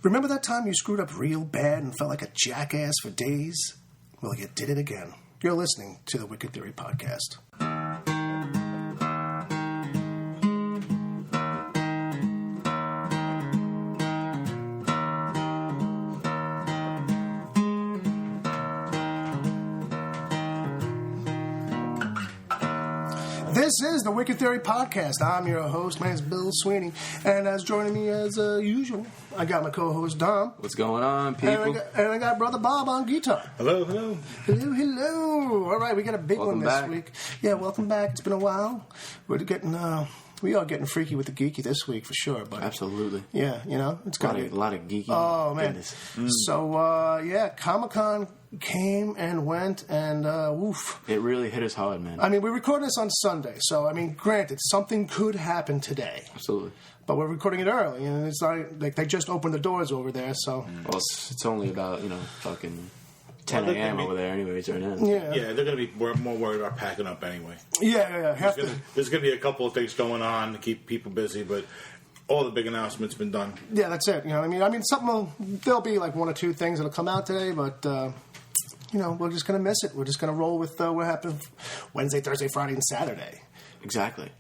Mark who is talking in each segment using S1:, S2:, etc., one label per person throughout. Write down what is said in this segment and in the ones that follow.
S1: Remember that time you screwed up real bad and felt like a jackass for days? Well, you did it again. You're listening to the Wicked Theory Podcast. This is the Wicked Theory Podcast. I'm your host. My name is Bill Sweeney. And as joining me as usual, I got my co-host, Dom.
S2: What's going on, people?
S1: And I got Brother Bob on guitar.
S3: Hello, hello.
S1: Hello, hello. All right, we got a big
S2: Welcome
S1: one this
S2: back.
S1: week. Yeah, welcome back. It's been a while. We are getting freaky with the geeky this week for sure. But
S2: Absolutely.
S1: yeah, you know, it's
S2: A
S1: got
S2: lot of geeky.
S1: Oh, man.
S2: goodness.
S1: So, yeah, Comic-Con came and went, and woof.
S2: It really hit us hard, man.
S1: I mean, we're recording this on Sunday, so, I mean, granted, something could happen today.
S2: Absolutely.
S1: But we're recording it early, and it's like they just opened the doors over there, so.
S2: Well, it's only about, fucking 10 a.m. over there anyways right now.
S1: Yeah.
S3: Yeah, they're going to be more worried about packing up anyway.
S1: Yeah.
S3: There's going to be a couple of things going on to keep people busy, but all the big announcements been done.
S1: Yeah, that's it. You know what I mean? There'll be like one or two things that'll come out today, but, we're just going to miss it. We're just going to roll with what happened Wednesday, Thursday, Friday, and Saturday.
S2: Exactly.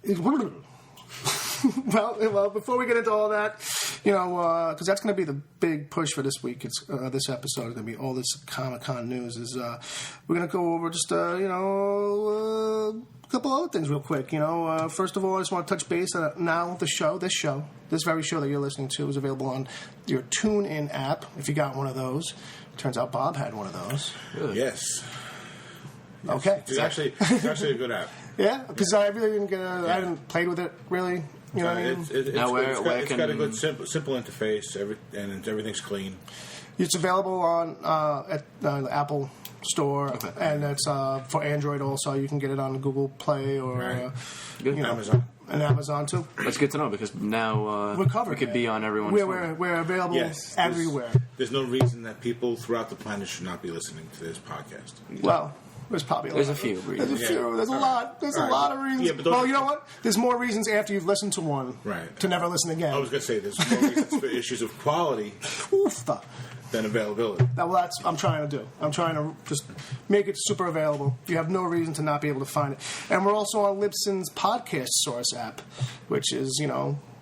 S1: Well, before we get into all that, because that's going to be the big push for this week. It's this episode is going to be all this Comic-Con news. We're going to go over just a couple other things real quick. First of all, I just want to touch base. Now this very show that you're listening to is available on your TuneIn app. If you got one of those, turns out Bob had one of those.
S2: Really?
S3: Yes.
S1: Okay,
S3: It's actually a good app.
S1: Yeah, because I really didn't I haven't played with it really. You know what I mean?
S3: It's got a good simple interface, and everything's clean.
S1: It's available on at the Apple Store,
S2: Okay.
S1: and it's for Android also. You can get it on Google Play or
S3: Right.
S2: Good.
S3: Amazon.
S1: and Amazon too.
S2: That's good to know because now
S1: We're covered.
S2: we could be on everyone's phone.
S1: We're available
S3: Yes.
S1: everywhere.
S3: There's no reason that people throughout the planet should not be listening to this podcast.
S1: Well, there's probably
S2: There's a few reasons.
S1: There's a few.
S3: Yeah.
S1: There's a
S3: All
S1: lot.
S3: right.
S1: There's
S3: All
S1: a
S3: right.
S1: lot of reasons.
S3: Yeah, but those
S1: well,
S3: are-
S1: you know what? There's more reasons after you've listened to one
S3: Right.
S1: to never listen again.
S3: I was going to say there's more reasons for issues of quality
S1: Oof.
S3: than availability.
S1: Well, that's what I'm trying to do. I'm trying to just make it super available. You have no reason to not be able to find it. And we're also on Libsyn's podcast source app, which is,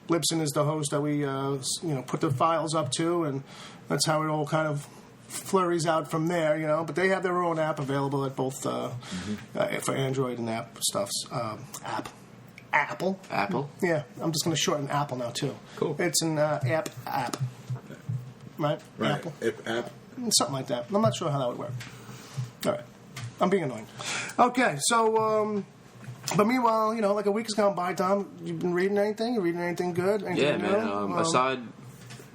S1: Libsyn is the host that we, put the files up to, and that's how it all kind of flurries out from there, But they have their own app available at both for Android and app stuffs. Apple. Yeah, I'm just going to shorten Apple now, too.
S2: Cool.
S1: It's an app. Right?
S3: Right.
S1: Apple.
S3: App.
S1: Something like that. I'm not sure how that would work. All right. I'm being annoying. Okay, so, but meanwhile, like a week has gone by, Tom. You've been reading anything? You reading anything good? Anything
S2: Yeah, man.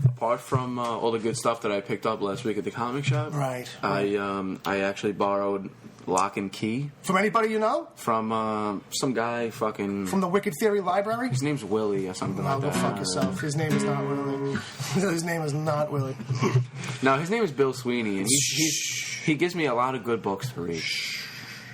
S2: Apart from all the good stuff that I picked up last week at the comic shop,
S1: Right.
S2: I actually borrowed Locke and Key
S1: From anybody you know?
S2: from some guy fucking.
S1: From the Wicked Theory Library?
S2: His name's Willie or something like
S1: Go
S2: that.
S1: fuck yourself. His name is not Willie. His name is not Willie.
S2: No, his name is Bill Sweeney, and he gives me a lot of good books to read.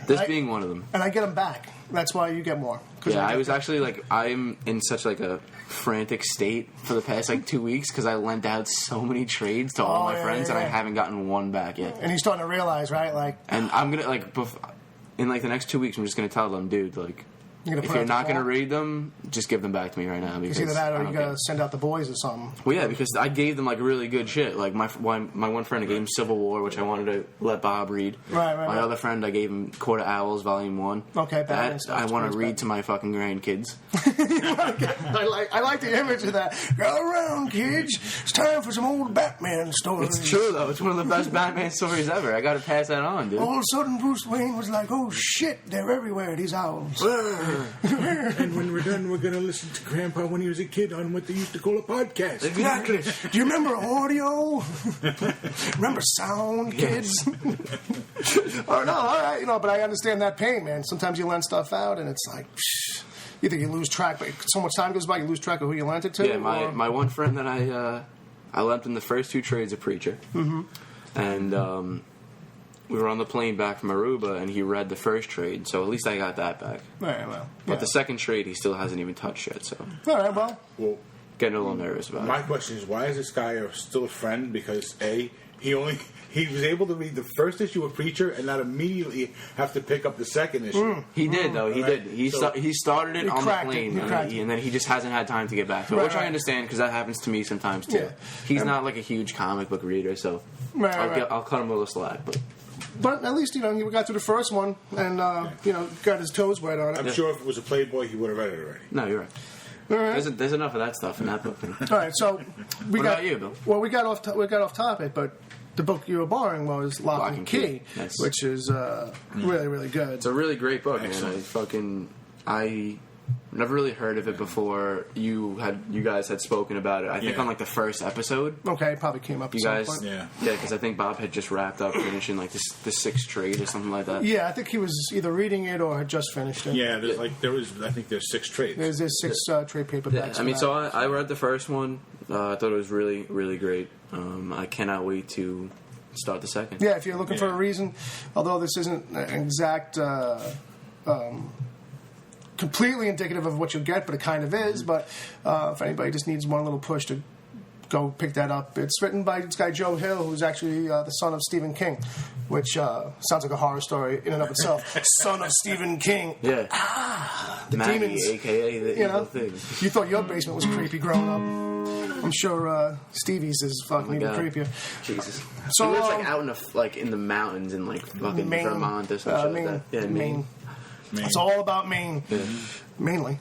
S2: This being one of them.
S1: And I get them back. That's why you get more.
S2: Yeah, I was actually I'm in such a frantic state for the past 2 weeks because I lent out so many trades to all my friends and I haven't gotten one back yet.
S1: And he's starting to realize, right?
S2: And I'm gonna in the next 2 weeks, I'm just gonna tell them, dude, if you're not going to read them, just give them back to me right now. Because
S1: either that or
S2: I
S1: you
S2: don't
S1: got to
S2: care.
S1: send out the boys or something.
S2: Well, yeah, because I gave them really good shit. Like my one friend, I gave him Civil War, which I wanted to let Bob read.
S1: Right.
S2: My other friend, I gave him Court of Owls, Volume 1.
S1: Okay, Batman
S2: that
S1: stuff.
S2: I want to read to my fucking grandkids.
S1: I like the image of that. Go around, kids. It's time for some old Batman stories.
S2: It's true though. It's one of the best Batman stories ever. I got to pass that on, dude.
S1: All of a sudden, Bruce Wayne was like, "Oh shit, they're everywhere. These owls."
S3: And when we're done, we're going to listen to Grandpa when he was a kid on what they used to call a podcast.
S1: Exactly. Do you remember audio? Remember sound, kids? Oh no, all right, but I understand that pain, man. Sometimes you lend stuff out, and it's like, either you lose track, but so much time goes by, you lose track of who you lent it to.
S2: Yeah, my one friend that I lent him the first 2 trades of Preacher, and we were on the plane back from Aruba, and he read the first trade, so at least I got that back.
S1: All right, well,
S2: But the second trade, he still hasn't even touched yet. So
S1: all right, well.
S3: Well,
S2: getting a little nervous about
S3: My
S2: it.
S3: question is, why is this guy still a friend? Because he was able to read the first issue of Preacher and not immediately have to pick up the second issue.
S2: He did, though. He
S3: Right.
S2: did. He started it on the plane,
S1: cracked it.
S2: and then he just hasn't had time to get back to it, which
S1: Right.
S2: I understand because that happens to me sometimes too.
S1: Yeah.
S2: He's not like a huge comic book reader, so
S1: Right.
S2: I'll cut him a little slack.
S1: But at least, he got through the first one and, got his toes wet on it.
S3: I'm sure if it was a Playboy, he would have read it already.
S2: No, you're right.
S1: All right.
S2: There's enough of that stuff in that book.
S1: All right, so
S2: What about you, Bill?
S1: Well, we got off topic, but the book you were borrowing was Locke and Key,
S2: Yes.
S1: which is really, really good.
S2: It's a really great book,
S3: Excellent.
S2: man. I never really heard of it before. You guys had spoken about it. I think
S3: Yeah.
S2: on like the first episode.
S1: Okay, it probably came up.
S2: You
S1: at some
S2: guys,
S1: point.
S3: Yeah.
S2: because I think Bob had just wrapped up finishing like the sixth trade or something like that.
S1: Yeah, I think he was either reading it or had just finished it.
S3: Yeah, I think there's 6 trades.
S1: There's 6 trade paperbacks.
S2: I mean,
S1: for
S2: so
S1: that.
S2: I read the first one. I thought it was really, really great. I cannot wait to start the second.
S1: Yeah, if you're looking for a reason, although this isn't an exact, completely indicative of what you'll get, but it kind of is. But if anybody just needs one little push to go pick that up, it's written by this guy Joe Hill, who's actually the son of Stephen King, which sounds like a horror story in and of itself. Son of Stephen King.
S2: Yeah.
S1: The
S2: Maggie,
S1: demons.
S2: a.k.a. the
S1: You
S2: evil
S1: know,
S2: thing.
S1: you thought your basement was creepy growing up. I'm sure Stevie's is fucking even
S2: God.
S1: creepier.
S2: Jesus.
S1: So,
S2: he lives like out in the mountains in like fucking
S1: Maine,
S2: Vermont or some shit
S1: Maine,
S2: like that. Yeah,
S1: Maine. It's all about Maine, mainly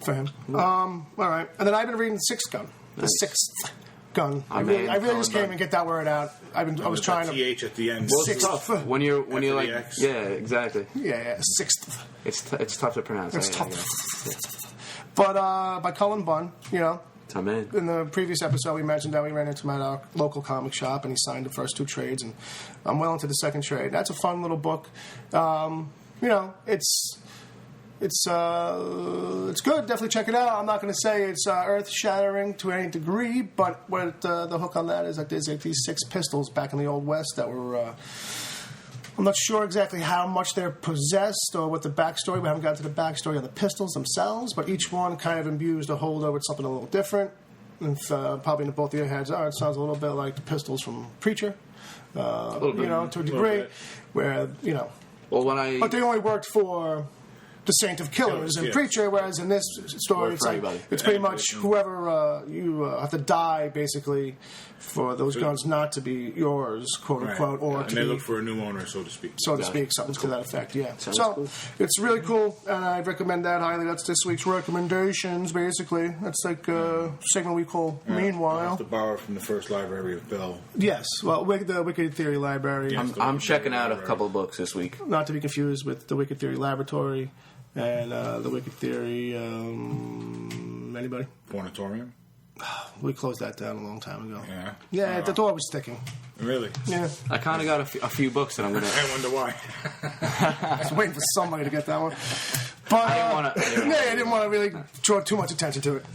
S1: for him. All right, and then I've been reading Sixth Gun, the
S2: Nice.
S1: Sixth Gun. I
S2: man,
S1: really just
S2: Colin
S1: came and get that word out. I was trying to.
S3: TH at the end.
S2: Well, it's
S1: Sixth.
S2: tough when you're
S3: After
S2: like
S3: the X.
S2: yeah, exactly.
S1: Yeah, Sixth.
S2: It's tough to pronounce.
S1: It's
S2: I
S1: tough.
S2: guess.
S1: But by Cullen Bunn,
S2: It's a man.
S1: in the previous episode, we mentioned that we ran into him at our local comic shop, and he signed the first 2 trades, and I'm well into the second trade. That's a fun little book. It's good. Definitely check it out. I'm not going to say it's earth-shattering to any degree, but what the hook on that is like there's like these 6 pistols back in the Old West that were. I'm not sure exactly how much they're possessed or what the backstory. We haven't gotten to the backstory on the pistols themselves, but each one kind of imbues the holder with something a little different. And probably in both of your heads, it sounds a little bit like the pistols from Preacher,
S2: A little bit.
S1: to a degree,
S3: bit.
S1: where
S2: Well, when
S1: but they only worked for the Saint of Killers and
S3: Yes.
S1: Preacher, whereas in this story,
S2: Work
S1: it's
S2: for
S1: like
S2: anybody.
S1: it's pretty much whoever you have to die basically for those guns not to be yours, quote unquote, or
S3: and
S1: to
S3: they
S1: be,
S3: look for a new owner, so to speak.
S1: so to
S2: Gotcha.
S1: speak, something to that effect. Yeah,
S2: Sounds
S1: so
S2: cool.
S1: it's really cool, and I recommend that highly. That's this week's recommendations. Basically, that's like a segment we call
S3: I'll
S1: Meanwhile.
S3: have to borrow from the first library of Bell.
S1: Yes, well, the Wicked Theory Library.
S3: Yes.
S2: I'm checking out a couple of books this week.
S1: Not to be confused with the Wicked Theory Laboratory and the Wicked Theory. Anybody?
S3: Fornatorium?
S1: We closed that down a long time ago.
S3: Yeah.
S1: Yeah, the door was sticking.
S3: Really?
S1: Yeah,
S2: I kind of got a few books that I'm gonna.
S3: I wonder why.
S1: I was waiting for somebody to get that one. But
S2: I didn't wanna-
S1: yeah, I didn't want to really draw too much attention to it.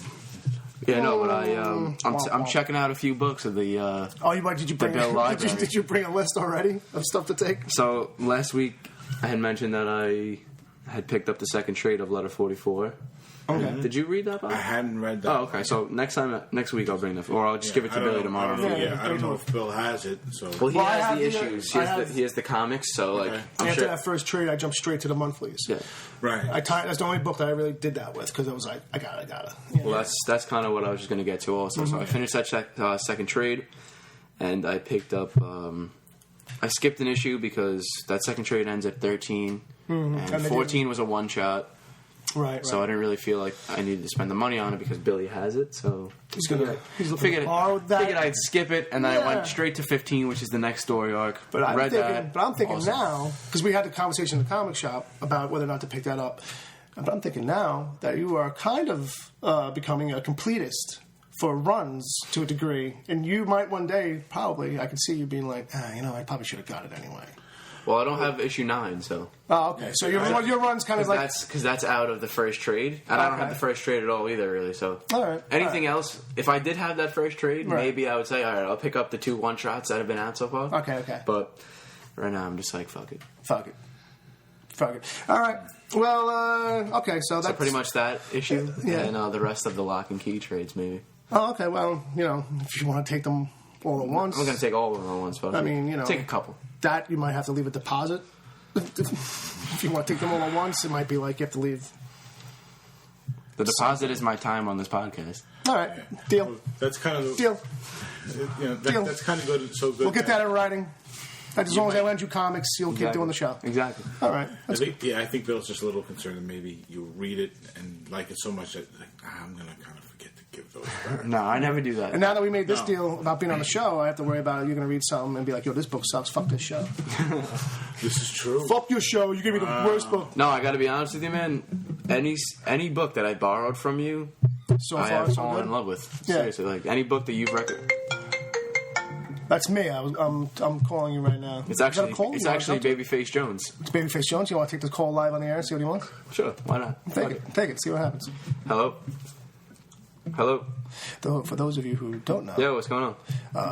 S2: Yeah, no, but I'm checking out a few books of the.
S1: Oh, did you bring?
S2: Bell Library.
S1: Did you bring a list already of stuff to take?
S2: So last week I had mentioned that I had picked up the second trade of Letter 44.
S1: Okay.
S2: Did you read that, Bob?
S3: I hadn't read that.
S2: Oh, okay. So next week I'll bring the, or I'll just give it to
S3: I don't
S2: Billy
S3: know.
S2: tomorrow.
S3: I don't know if Bill has it. So
S2: Well, he
S1: Well, I
S2: has
S1: have
S2: the
S1: the,
S2: issues.
S1: I have-
S2: He has the comics. So like,
S3: Okay.
S2: I'm
S1: After
S2: sure.
S1: that first trade, I jumped straight to the monthlies.
S2: Yeah.
S3: right.
S1: That's the only book that I really did that with because I was like, I gotta. Yeah.
S2: Well, that's kind of what I was just going to get to also. So I finished that second trade, and I picked up. I skipped an issue because that second trade ends at 13, and
S1: And they
S2: 14 was a one shot.
S1: Right.
S2: So I didn't really feel like I needed to spend the money on it because Billy has it. So
S1: He's looking
S2: figured,
S1: to borrow that.
S2: figured I'd skip it, and then I
S1: Yeah.
S2: went straight to 15, which is the next story arc.
S1: But I'm
S2: read
S1: thinking,
S2: that.
S1: but I'm thinking
S2: Awesome.
S1: now because we had the conversation in the comic shop about whether or not to pick that up. But I'm thinking now that you are kind of becoming a completist for runs to a degree, and you might one day probably I could see you being like, I probably should have got it anyway.
S2: Well, I don't have issue 9, so
S1: Oh, okay. So your run's kind of like
S2: because that's out of the first trade, and I don't have
S1: Okay.
S2: the first trade at all either, really. So
S1: All right.
S2: anything else, if I did have that first trade,
S1: Right.
S2: maybe I would say, all right, I'll pick up the 2 one shots that have been out so far.
S1: Okay.
S2: But right now, I'm just like, fuck it.
S1: Fuck it. All right. Well, okay. So that's
S2: So pretty much that issue,
S1: Yeah.
S2: and the rest of the lock and key trades, maybe.
S1: Oh, okay. Well, if you want to take them all at once.
S2: I'm going to take all of them at once, but
S1: I mean,
S2: take a couple.
S1: That you might have to leave a deposit. If you want to take them all at once, it might be like you have to leave.
S2: The deposit is my time on this podcast.
S1: All right, deal.
S3: That's kind of
S1: Deal. Deal.
S3: That's kind of good. So good.
S1: We'll get that in writing. As long as I lend you comics, you'll keep doing the show.
S2: Exactly.
S1: All right.
S3: I think Bill's just a little concerned that maybe you read it and like it so much that I'm going to kind of forget to give those back.
S2: No, I never do that.
S1: And now that we made this deal about being on the show, I have to worry about you're going to read something and be like, yo, this book sucks. Fuck this show.
S3: This is true.
S1: Fuck your show. You gave me the worst book.
S2: No, I got to be honest with you, man. Any book that I borrowed from you, I have fallen in love with. Seriously, like any book that you've recommended.
S1: That's me. I'm calling you right now.
S2: It's actually Babyface Jones.
S1: It's Babyface Jones. You want to take this call live on the air and see what he wants?
S2: Sure, why not?
S1: Take it. See what happens.
S2: Hello.
S1: For those of you who don't know,
S2: what's going on?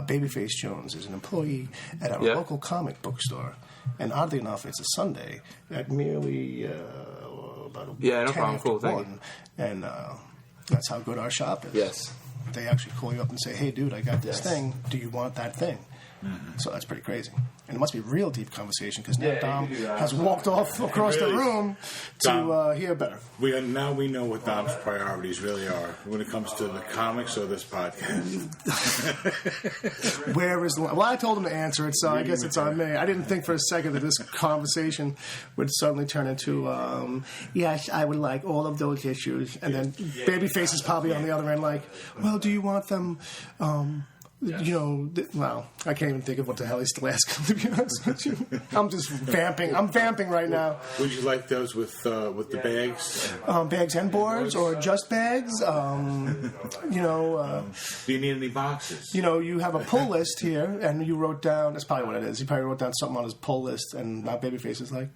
S1: Babyface Jones is an employee at our local comic book store, and oddly enough, it's a Sunday at merely about 10
S2: problem.
S1: after
S2: Cool, thank
S1: 1, and that's how good our shop is.
S2: Yes.
S1: They actually call you up and say, hey, dude, I got this thing. Do you want that thing?
S3: Mm-hmm.
S1: So that's pretty crazy. And it must be real deep conversation because now Dom has walked off across the room to hear better.
S3: Now we know what Dom's priorities really are when it comes to the comics or this podcast.
S1: Where is the line? Well, I told him to answer it, so I guess it's on me. I didn't think for a second that this conversation would suddenly turn into, yes, I would like all of those issues. And then Babyface is probably on the other end like, well, do you want them... well, I can't even think of what the hell he's still asking, to be honest with you. I'm just vamping. I'm vamping right now.
S3: Would you like those with the bags?
S1: Bags and boards, or just bags?
S3: Do you need any boxes?
S1: You have a pull list here, and you wrote down, that's probably what it is. He probably wrote down something on his pull list, and now Babyface is like,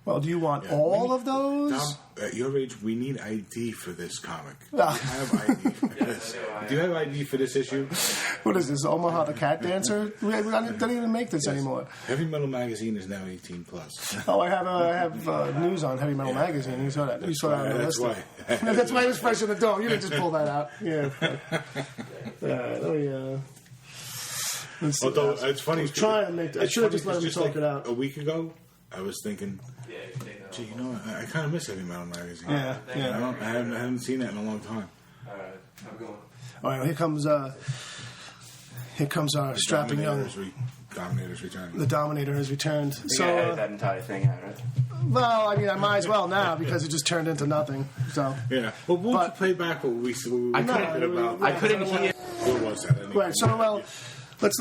S1: well, do you want all of those?
S3: Dom, at your age, we need ID for this comic. Do you have ID for this? Do you have ID for this issue?
S1: What is this, Omaha the Cat Dancer? We don't even make this anymore.
S3: Heavy Metal Magazine is now 18 plus.
S1: Oh, I have news on Heavy Metal Magazine. You saw that? You saw that on the list. That's why it was fresh in the dome. You didn't just pull that out. Yeah. Let's see.
S3: Although it's funny.
S1: I was trying to make. I should have just let him talk it out.
S3: A week ago, I was thinking, gee, I kind of miss Heavy Metal Magazine.
S1: Yeah.
S3: I haven't seen that in a long time.
S2: All right, I'm going.
S1: All right, here comes our strapping young.
S3: Dominator's returned.
S1: The Dominator has returned.
S2: So edit that entire thing out, right?
S1: Well, I mean, I might as well now because it just turned into nothing. So
S3: yeah. Well, won't you play back what we were talking about?
S2: I couldn't hear.
S3: What was that? Anyway?
S1: Right. So let's.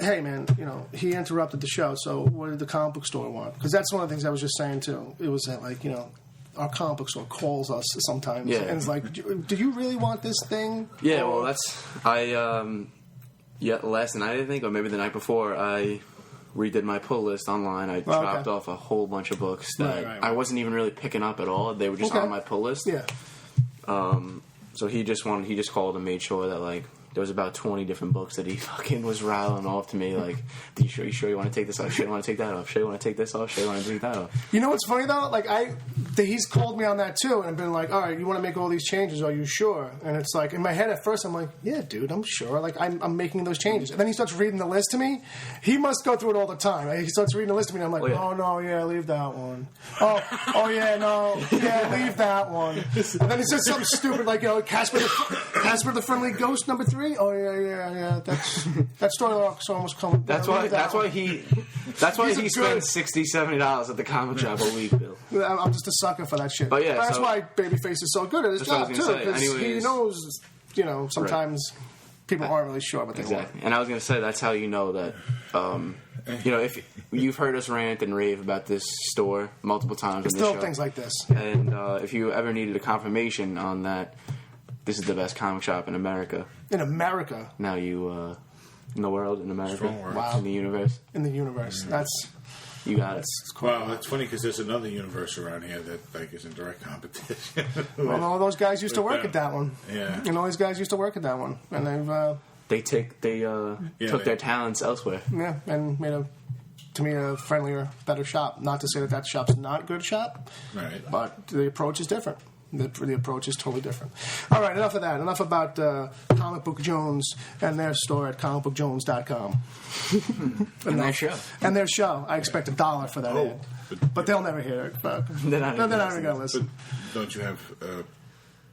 S1: Hey, man. He interrupted the show. So what did the comic book store want? Because that's one of the things I was just saying too. It was that our comic book store calls us sometimes and it's like, do you really want this thing?
S2: Yeah. Well, last night I think, or maybe the night before, I redid my pull list online. I dropped off a whole bunch of books that I wasn't even really picking up at all. They were just on my pull list.
S1: Yeah.
S2: So he just called and made sure that there was about 20 different books that he fucking was rattling off to me. Like, you sure you want to take this off? Sure you want to take that off? Sure you want to take this off? Sure you want to take that off?
S1: You know what's funny though? He's called me on that too, and I've been like, all right, you want to make all these changes? Are you sure? And it's like, in my head at first, I'm like, yeah, dude, I'm sure. Like, I'm making those changes. And then he starts reading the list to me. He must go through it all the time. Right? He starts reading the list to me, and I'm like, oh no, yeah, leave that one. Oh yeah, no, yeah, leave that one. And then he says something stupid like, Casper the Friendly Ghost #3. Oh yeah. That story arc's almost coming.
S2: That's why he spends $60-$70 at the comic shop a week, Bill.
S1: I'm just a sucker for that shit.
S2: But yeah,
S1: that's why Babyface is so good at his job too, because he knows, sometimes people aren't really sure what they want.
S2: And I was going to say that's how you know that. If you've heard us rant and rave about this store multiple times,
S1: it's still things like this.
S2: And if you ever needed a confirmation on that, this is the best comic shop in America.
S1: In America.
S2: Now in the world, in America.
S1: Wow.
S2: In the universe.
S1: In the universe. That's...
S2: You got it.
S3: Well, that's funny because there's another universe around here that is in direct competition.
S1: Well, all those guys used to work at that one.
S3: Yeah.
S1: And all these guys used to work at that one. And they've...
S2: They took their talents elsewhere.
S1: Yeah, and made to me, a friendlier, better shop. Not to say that shop's not a good shop.
S3: Right.
S1: But the approach is different. The approach is totally different. All right, enough of that. Enough about Comic Book Jones and their store at comicbookjones.com.
S2: And their show.
S1: And their show. I expect $1 for that ad. But they'll never hear it. But
S2: They're not even
S1: going to listen.
S3: But don't you have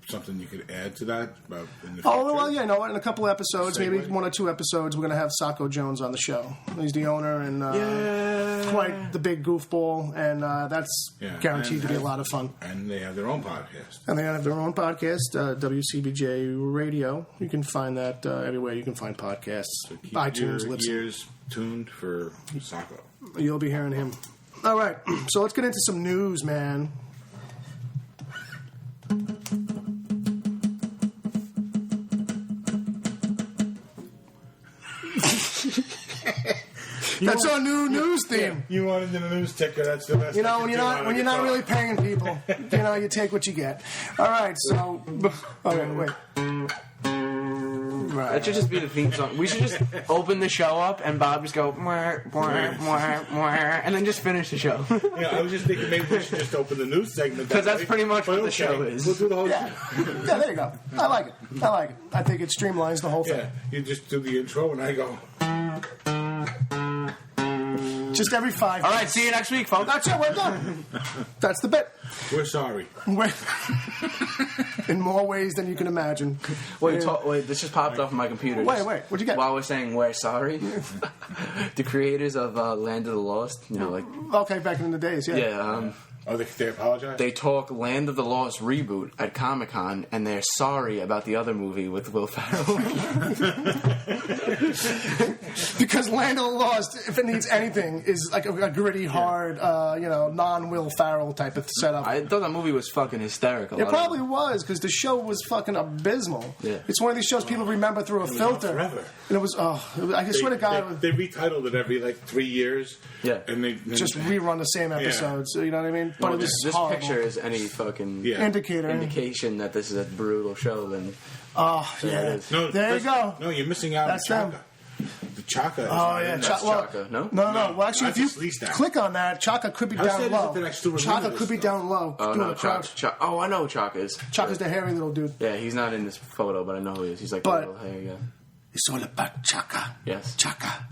S3: something you could add to that about in the future?
S1: Oh, well, yeah, you know what? In a couple episodes, maybe
S3: Segue.
S1: 1 or 2 episodes, we're going to have Sacco Jones on the show. He's the owner and quite the big goofball, and that's guaranteed to be a lot of fun.
S3: And they have their own podcast.
S1: And they have their own podcast, WCBJ Radio. You can find that everywhere you can find podcasts.
S3: So keep
S1: iTunes,
S3: your
S1: Libsyn.
S3: ears tuned for Sacco.
S1: You'll be hearing him. All right, so let's get into some news, man. That's our new news theme.
S3: You wanted the news ticker. That's the best.
S1: You know, when you're not really paying people, you take what you get. All right, so okay, wait. Right.
S2: That should just be the theme song. We should just open the show up and Bob just go, mwah, mwah, mwah, mwah, and then just finish the show.
S3: Yeah, I was just thinking maybe we should just open the news segment.
S2: Because that's
S3: way.
S2: pretty much
S3: But
S2: what the show is.
S3: We'll do the whole
S1: Yeah, there you go. I like it. I think it streamlines the whole thing.
S3: Yeah, you just do the intro and I go.
S1: Just every 5
S2: All right, see you next week, folks.
S1: That's it, we're done. That's the bit.
S3: We're sorry.
S1: In more ways than you can imagine.
S2: Wait, this just popped off my computer.
S1: Wait, what'd you get?
S2: While we're saying we're sorry, the creators of Land of the Lost,
S1: Okay, back in the days, yeah.
S3: Oh, they apologize?
S2: They talk Land of the Lost reboot at Comic-Con, and they're sorry about the other movie with Will Ferrell.
S1: Because Land of the Lost, if it needs anything, is like a gritty, hard, non-Will Ferrell type of setup.
S2: I thought that movie was fucking hysterical.
S1: It probably was, because the show was fucking abysmal.
S2: Yeah.
S1: It's one of these shows people remember through a
S3: was
S1: filter.
S3: on forever.
S1: And it was, I swear to God,
S3: They retitled it every 3 years.
S2: Yeah.
S3: And they
S1: just rerun the same episodes. You know what I mean? But it was
S2: this
S1: horrible.
S2: picture is any fucking
S1: indication
S2: that this is a brutal show, then
S1: Oh,
S2: there
S1: yeah.
S2: it is.
S3: No,
S1: There you go.
S3: No, you're missing out
S1: That's
S3: on
S1: them.
S3: Chaka. The Chaka is
S1: Oh, yeah.
S2: That's Chaka, no?
S1: No. Well, actually,
S3: That's
S1: if
S3: a
S1: you
S3: sleaze stack.
S1: click on that, Chaka could be
S3: How
S1: down
S3: sad is
S1: low.
S3: it that I still remember
S1: Chaka
S3: this
S1: could be
S3: stuff?
S1: down low.
S2: Oh,
S1: doing
S2: no,
S1: a crouch.
S2: Oh, I know who Chaka is.
S1: Chaka's the hairy little dude.
S2: Yeah, he's not in this photo, but I know who he is. He's like
S1: But-
S2: the little hair guy.
S1: It's all about Chaka.
S2: Yes.
S1: Chaka.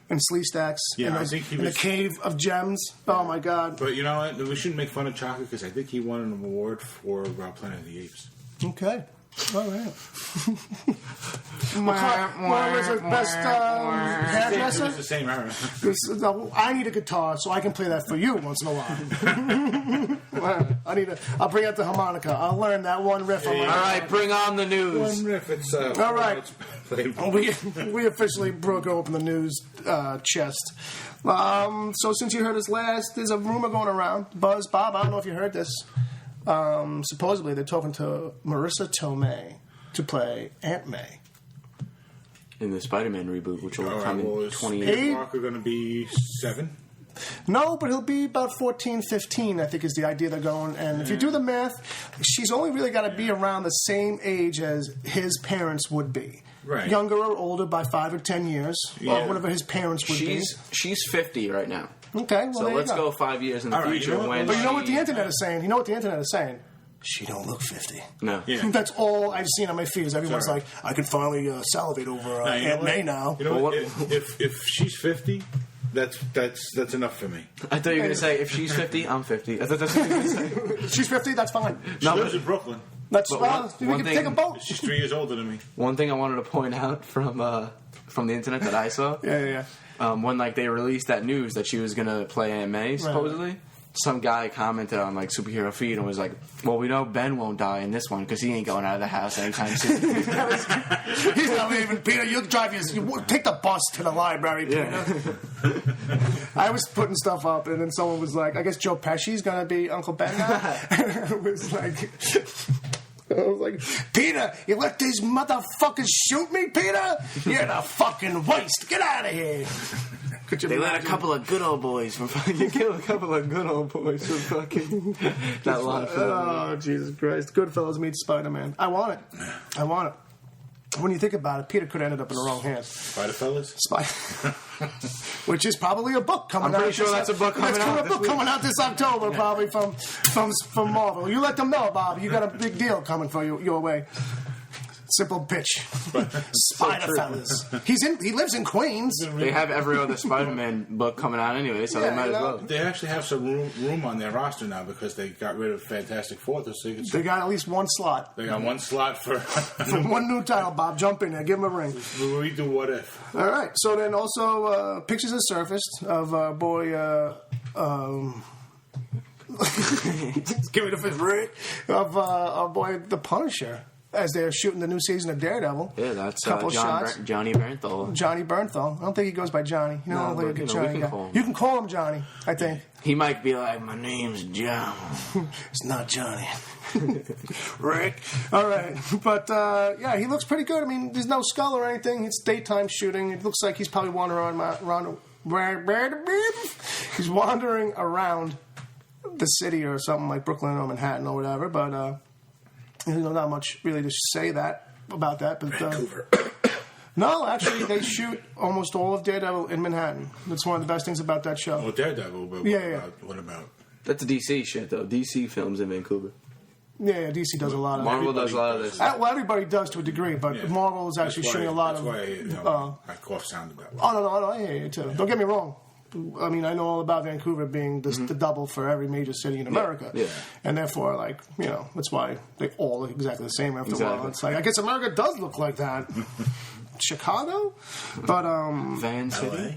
S1: And Slee Stacks.
S3: Yeah,
S1: in
S3: I
S1: the,
S3: think he
S1: in
S3: was-
S1: the Cave of Gems. Oh, my God.
S3: But you know what? We shouldn't make fun of Chaka because I think he won an award for Planet of the Apes.
S1: Okay. All right. What was his best
S3: It
S1: hairdresser?
S3: was the same era.
S1: I need a guitar so I can play that for you once in a while. I'll bring out the harmonica. I'll learn that one riff.
S2: All right, bring on the news.
S3: One riff, it's
S1: All right.
S3: it's played.
S1: We officially broke open the news chest. So since you heard us last, there's a rumor going around. Bob, I don't know if you heard this. Supposedly they're talking to Marisa To-May to play Aunt May.
S2: In the Spider-Man reboot, which will
S3: All
S2: come
S3: right, well,
S2: in
S3: is
S2: 20
S1: Hey.
S2: years.
S3: Walker going to be 7?
S1: No, but he'll be about 14, 15, I think is the idea they're going. And if you do the math, she's only really got to be around the same age as his parents would be.
S3: Right.
S1: Younger or older by 5 or 10 years, or
S3: Yeah.
S1: whatever his parents would
S2: She's 50 right now.
S1: be. Okay, well,
S2: So
S1: there
S2: let's
S1: you
S2: go 5 years in the
S3: All right,
S2: future
S3: you know what?
S2: when
S1: But you know what the
S2: she-
S1: internet is saying? You know what the internet is saying? She don't look 50.
S2: No.
S3: Yeah.
S1: That's all I've seen on my feed. Is everyone's
S3: Sorry.
S1: like, I can finally salivate over
S3: You know
S1: Aunt
S3: what?
S1: May now.
S3: You know
S2: Well,
S3: what?
S2: what-
S3: If she's 50, that's enough for me.
S2: I thought you were going to say, if she's 50, I'm 50. I thought that's what you were going to say.
S1: She's 50. That's fine.
S3: She
S2: No,
S3: lives
S2: but-
S3: in Brooklyn.
S1: That's
S2: But
S1: we
S2: one
S1: can
S2: thing-
S1: take a boat.
S3: She's 3 years older than me.
S2: One thing I wanted to point out from the internet that I saw,
S1: Yeah.
S2: when they released that news that she was going to play Aunt May, supposedly, some guy commented on superhero feed and was like, well, we know Ben won't die in this one because he ain't going out of the house anytime soon.
S1: He's not leaving, Peter. You take the bus to the library, Peter.
S2: Yeah.
S1: I was putting stuff up, and then someone was like, I guess Joe Pesci's going to be Uncle Ben now. And it was like... I was like, Peter, you let these motherfuckers shoot me, Peter? You're the fucking waste. Get out of here. Could you
S2: They let a
S1: imagine?
S2: couple of good old boys from you killed a couple of good old boys from fucking that line.
S1: Oh, Jesus Christ. Goodfellas meets Spider-Man. I want it. when you think about it, Peter could have ended up in the wrong hands.
S3: Spider-Fellas?
S1: Which is probably a book coming out.
S2: I'm pretty sure that's a book coming out.
S1: That's a book coming out this October, probably from Marvel. You let them know, Bob. You got a big deal coming for your way. Simple pitch. Spider-Fellas. He lives in Queens.
S2: They have every other Spider-Man book coming out anyway, so they might as well.
S3: They actually have some room on their roster now because they got rid of Fantastic Four. So
S1: they got at least one slot.
S3: They got one slot for
S1: one new title, Bob. Jump in there. Give him a ring.
S3: We do What If.
S1: All right. So then also pictures have surfaced of our boy... give me the fifth ring. Of our boy, the Punisher. As they're shooting the new season of Daredevil.
S2: Yeah, that's
S1: Johnny
S2: Bernthal.
S1: Johnny Bernthal. I don't think he goes by Johnny.
S2: No,
S1: like
S2: we
S1: Johnny
S2: can call him.
S1: You can call him Johnny, I think.
S2: He might be like, my name's John.
S1: It's not Johnny. Rick. All right. But, yeah, he looks pretty good. I mean, there's no skull or anything. It's daytime shooting. It looks like he's probably wandering around. He's wandering around the city or something like Brooklyn or Manhattan or whatever. But, not much really to say about that. But
S3: Vancouver.
S1: No, actually, they shoot almost all of Daredevil in Manhattan. That's one of the best things about that show.
S3: Oh, Daredevil, but what about?
S2: That's a DC shit, though. DC films in Vancouver.
S1: Yeah, DC does a lot of
S2: Marvel does a lot of this.
S1: Well, everybody does to a degree, but Marvel is actually shooting a lot of...
S3: That's why I cough sounded that way.
S1: Oh, no, I hear you, too. Don't get me wrong. I mean, I know all about Vancouver being the double for every major city in America.
S2: Yeah.
S1: And therefore, that's why they all look exactly the same after a while. It's like, I guess America does look like that. Chicago? But,
S2: Van City?
S3: LA?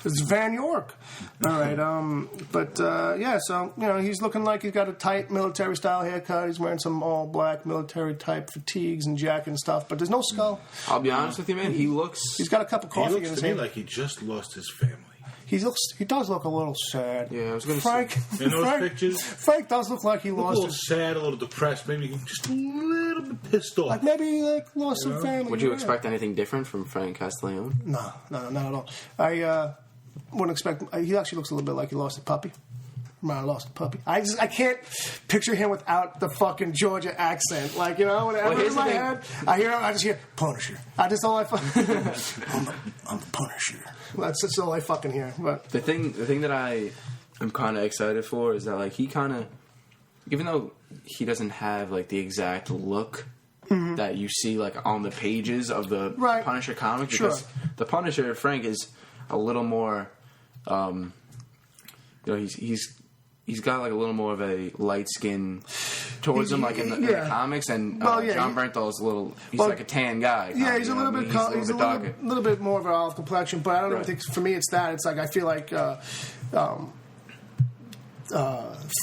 S1: It's Van York. All right. So, he's looking like he's got a tight military-style haircut. He's wearing some all-black military-type fatigues and jacket and stuff, but there's no skull.
S2: I'll be honest with you, man.
S1: He's got a cup of coffee in his hand.
S3: He looks to me like he just lost his family.
S1: He does look a little sad.
S2: Yeah, I was going to
S1: say.
S3: In those pictures?
S1: Frank does look like he lost
S3: a little sad, a little depressed, maybe just a little bit pissed off.
S1: Like maybe he lost some family.
S2: Would you expect anything different from Frank Castellano?
S1: No, not at all. I wouldn't expect... He actually looks a little bit like he lost a puppy. I lost a puppy. I can't picture him without the fucking Georgia accent. Whenever in my head, I just hear Punisher. I'm the Punisher. That's all I fucking hear. But
S2: the thing that I am kind of excited for is that he kind of, even though he doesn't have the exact look that you see on the pages of the Punisher comic, because the Punisher Frank is a little more, he's got a little more of a light skin towards him, in the comics, and John Bernthal is he's like a tan guy.
S1: Yeah, he's a little bit he's a little bit more of an olive complexion, but I don't even think for me it's that. It's I feel like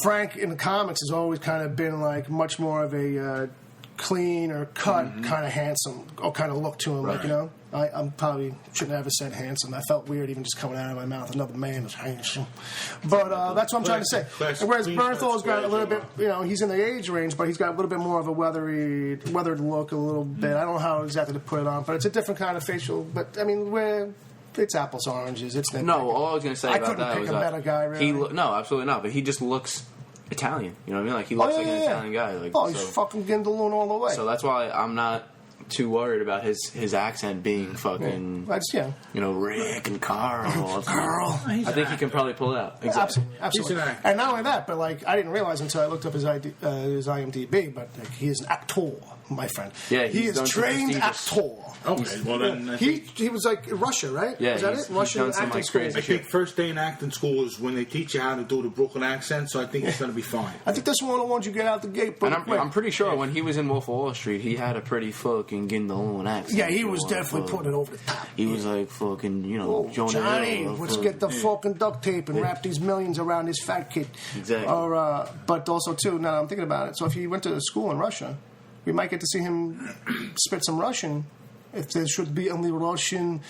S1: Frank in the comics has always kind of been much more of a clean or cut kind of handsome or kind of look to him, I'm probably shouldn't have ever said handsome. I felt weird even just coming out of my mouth. Another man is handsome. But that's what I'm trying to say. Whereas Bernthal's got a little bit, he's in the age range, but he's got a little bit more of a weathered look a little bit. I don't know how exactly to put it on, but it's a different kind of facial. But, I mean, it's apples, oranges. It's
S2: no, all I was going to say about that was
S1: I couldn't pick a better guy, really.
S2: No, absolutely not. But he just looks Italian. You know what I mean? He looks like an Italian guy.
S1: He's fucking Gindaloon all the way.
S2: So that's why I'm not too worried about his accent being fucking, Rick and Carl. I think he can probably pull it out. Exactly.
S1: Absolutely. And not only that, but I didn't realize until I looked up his IMDb, but he is an actor, my friend.
S2: Yeah,
S1: he is trained actor.
S3: Okay, well then
S1: he was Russia, right?
S2: Yeah,
S1: is that it? Russian acting school.
S3: I think first day in acting school is when they teach you how to do the Brooklyn accent, so I think it's going to be fine.
S1: I think that's one of the ones you get out the gate.
S2: And I'm pretty sure when he was in Wolf of Wall Street, he had a pretty fucking Gindaloon accent.
S1: Yeah, he was definitely putting it over the top.
S2: He was fucking,
S1: Johnny, let's get the fucking duct tape and wrap these millions around this fat kid.
S2: Exactly.
S1: But also, too, now that I'm thinking about it, so if he went to school in Russia, we might get to see him spit some Russian. If there should be any Russian,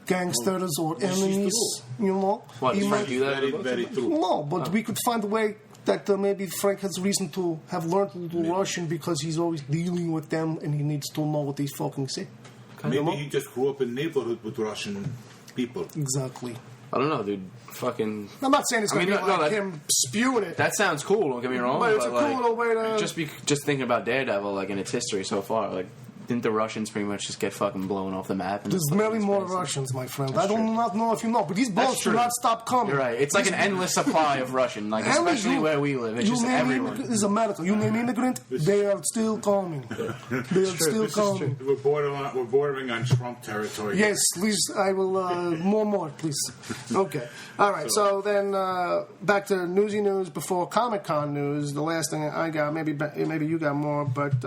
S1: gangsters or enemies,
S2: What, does Frank do that?
S3: Very true.
S1: No, but we could find a way that maybe Frank has reason to have learned a little Russian because he's always dealing with them and he needs to know what they fucking say.
S3: Maybe he just grew up in a neighborhood with Russian people.
S1: Exactly.
S2: I don't know, dude. Fucking.
S1: I'm not saying it's going to be him spewing it.
S2: That sounds cool. Don't get me wrong.
S1: But it's a cool little way to
S2: just thinking about Daredevil, in its history so far, didn't the Russians pretty much just get fucking blown off the map?
S1: There's many more Russians, my friend. I do not know if you know, but these bullets do not stop coming.
S2: You're right. It's like an endless supply of Russian, like especially where we live. It's just everyone.
S1: This is America. You name immigrant, they are still coming. They are still coming.
S3: We're bordering on Trump territory.
S1: Yes, please. I will more, please. Okay. All right. So then back to newsy news before Comic-Con news. The last thing I got, maybe you got more, but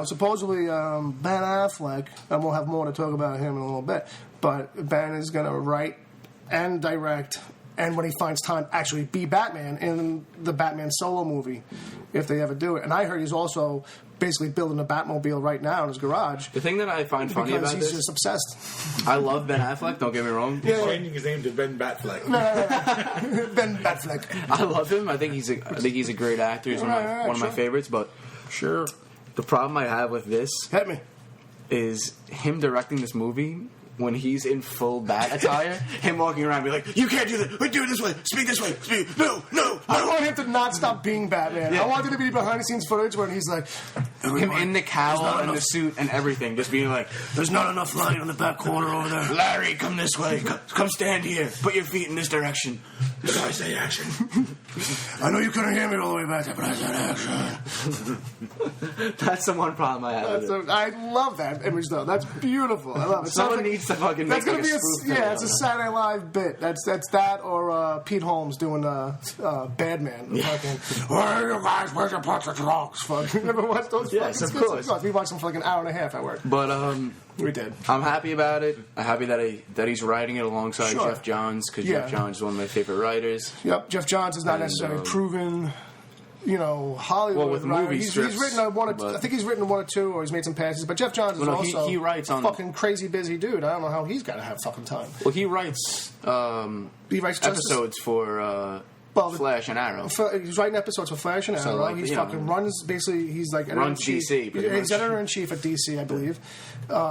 S1: supposedly Ben Affleck, and we'll have more to talk about him in a little bit. But Ben is going to write and direct, and when he finds time, actually be Batman in the Batman solo movie, if they ever do it. And I heard he's also basically building a Batmobile right now in his garage.
S2: The thing that I find funny about
S1: he's
S2: this,
S1: just obsessed.
S2: I love Ben Affleck. Don't get me wrong.
S3: He's changing his name to Ben Batfleck.
S1: No. Ben Batfleck.
S2: I love him. I think he's a great actor. He's one of my favorites. But
S1: sure,
S2: the problem I have with this
S1: hit me
S2: is him directing this movie. When he's in full bat attire, him walking around being like, "You can't do this. We do it this way. Speak this way. Speak. No.
S1: I want him to not stop being Batman.
S2: Yeah.
S1: I want there to be behind-the-scenes footage where he's like,
S2: him in the cowl and the suit and everything, just being like,
S1: "There's not enough light on the back corner over there.
S2: Larry, come this way. Come stand here. Put your feet in this direction."
S3: I say action.
S1: I know you couldn't hear me all the way back there, but I said action.
S2: That's the one problem I have.
S1: I love that image, though. That's beautiful. I love it.
S2: Someone needs to fucking make
S1: gonna
S2: like
S1: be
S2: a spoof.
S1: it's a Saturday Night Live bit. That's that or Pete Holmes doing Badman.
S2: Yeah.
S1: Where are you guys? Where's your bunch of drunks? Fucking never watched those.
S2: Yes, of course.
S1: We watched them for like an hour and a half at work.
S2: But
S1: we did.
S2: I'm happy about it. I'm happy that he's writing it alongside Jeff Johns, because Jeff Johns is one of my favorite writers.
S1: Yep, Jeff Johns is not necessarily proven. Hollywood.
S2: Well, with
S1: writer.
S2: movie strips,
S1: he's written I think he's written one or two, or he's made some passes. But Jeff Johns is also
S2: he writes on
S1: fucking crazy busy dude. I don't know how he's got to have fucking time.
S2: Well, he writes episodes for Flash and Arrow.
S1: He's writing episodes for Flash and Arrow.
S2: Like,
S1: he's fucking runs. Basically, he's like
S2: runs DC.
S1: He's editor in chief at DC, I believe,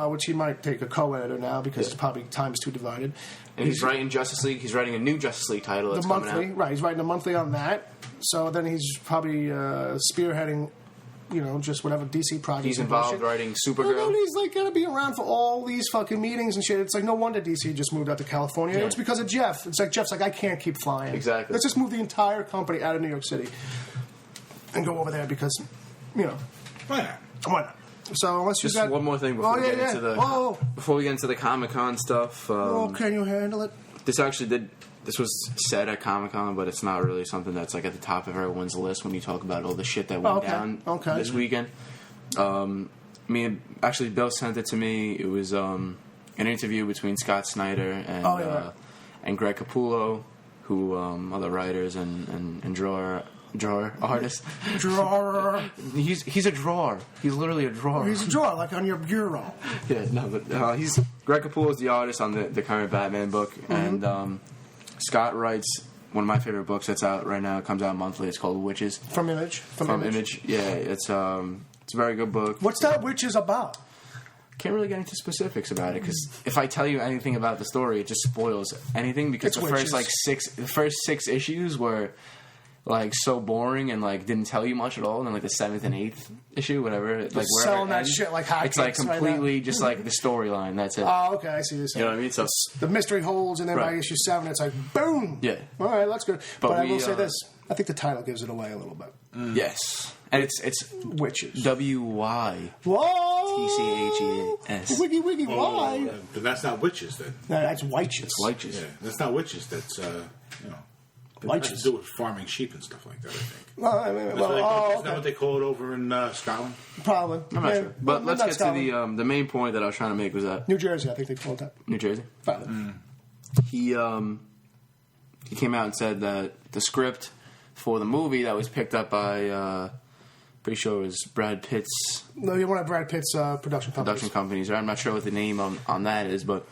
S1: which he might take a co-editor now because it's probably time's too divided.
S2: And he's writing Justice League. He's writing a new Justice League title. That's
S1: monthly,
S2: coming out.
S1: right? He's writing a monthly on that. So then he's probably spearheading, just whatever DC projects.
S2: He's involved writing Supergirl.
S1: Well, he's like gonna be around for all these fucking meetings and shit. It's like no wonder DC just moved out to California.
S2: Yeah.
S1: It's because of Jeff. It's like Jeff's like, I can't keep flying.
S2: Exactly.
S1: Let's just move the entire company out of New York City and go over there because,
S3: Why not?
S1: Why not? So unless
S2: Just
S1: you got
S2: one more thing before we get into the before we get into the Comic-Con stuff.
S1: Can you handle it?
S2: This was said at Comic-Con, but it's not really something that's like at the top of everyone's list when you talk about all the shit that went down this weekend. Bill sent it to me. It was an interview between Scott Snyder and Greg Capullo, who are the writers and drawer artist.
S1: Drawer.
S2: He's a drawer. He's literally a drawer.
S1: He's a drawer, like on your bureau.
S2: Yeah, no, but Greg Capullo is the artist on the current Batman book, and Scott writes one of my favorite books that's out right now. It comes out monthly. It's called Wytches.
S1: From Image.
S2: From Image. Yeah, it's a very good book.
S1: What's that Wytches about?
S2: Can't really get into specifics about it because if I tell you anything about the story, it just spoils anything. Because the first six issues were like so boring and like didn't tell you much at all. And then like the 7th and 8th issue, whatever, like
S1: selling that shit like hotcakes.
S2: It's like completely just like the storyline. That's it.
S1: Oh, okay, I see what you're saying.
S2: You know what I mean? So
S1: the mystery holds, and then by issue 7, it's like boom.
S2: Yeah.
S1: All right, that's good. But I will say this: I think the title gives it away a little bit.
S2: Yes, and it's
S1: Wytches.
S2: WYTCHES.
S1: Wiggy why?
S3: But that's not Wytches then.
S1: No, that's Wytches.
S2: Wytches.
S3: Yeah, that's not Wytches. That's
S1: Wytches.
S3: has to do with farming sheep and stuff like that, I think.
S1: Isn't
S3: that what they call it over in Scotland?
S1: Probably.
S2: I'm not sure. But let's get to the main point that I was trying to make was that
S1: New Jersey, I think they called that.
S2: New Jersey.
S1: Probably.
S2: He came out and said that the script for the movie that was picked up by pretty sure it was Brad Pitt's.
S1: No, you're one of Brad Pitt's production companies.
S2: Right? I'm not sure what the name on that is, but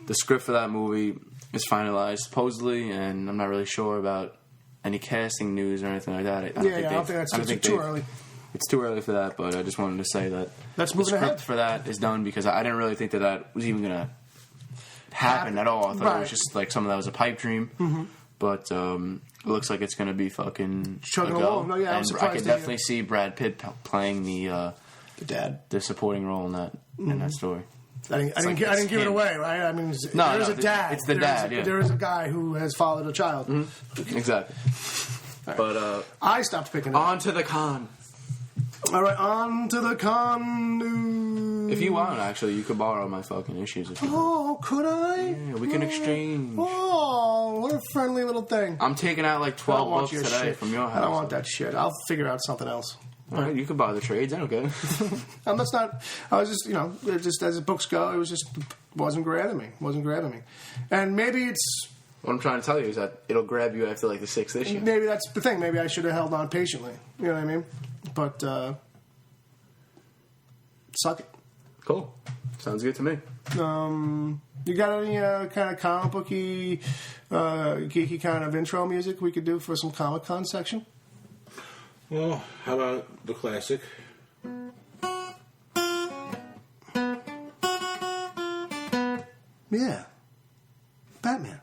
S2: the script for that movie is finalized supposedly, and I'm not really sure about any casting news or anything like that. I don't think that's too early. It's too early for that, but I just wanted to say that the script for that is done because I didn't really think that was even going to happen at all. I thought it was just like something that was a pipe dream. Mm-hmm. But it looks like it's going to be fucking
S1: chugging along. No, yeah,
S2: and I can definitely see Brad Pitt playing the
S1: The dad.
S2: The supporting role in that story.
S1: I didn't give it away, right? I mean, there is a dad.
S2: It's the dad. Yeah.
S1: There is a guy who has fathered a child.
S2: Mm-hmm. Exactly. Right. But
S1: I stopped picking up.
S2: On to the con.
S1: All right, on to the con.
S2: If you want, actually, you could borrow my fucking issues. If you
S1: want. Could I?
S2: Yeah, we can exchange.
S1: Oh, what a friendly little thing.
S2: I'm taking out like 12 books today from your house.
S1: I don't want that shit. I'll figure out something else.
S2: All right, you can buy the trades. I don't care.
S1: That's not. I was just, just as the books go, it was just wasn't grabbing me. And maybe it's.
S2: What I'm trying to tell you is that it'll grab you after like the 6th issue.
S1: Maybe that's the thing. Maybe I should have held on patiently. You know what I mean? But suck it.
S2: Cool. Sounds good to me.
S1: You got any kind of comic booky, geeky kind of intro music we could do for some Comic-Con section?
S3: Well, how about the classic?
S1: Yeah. Batman.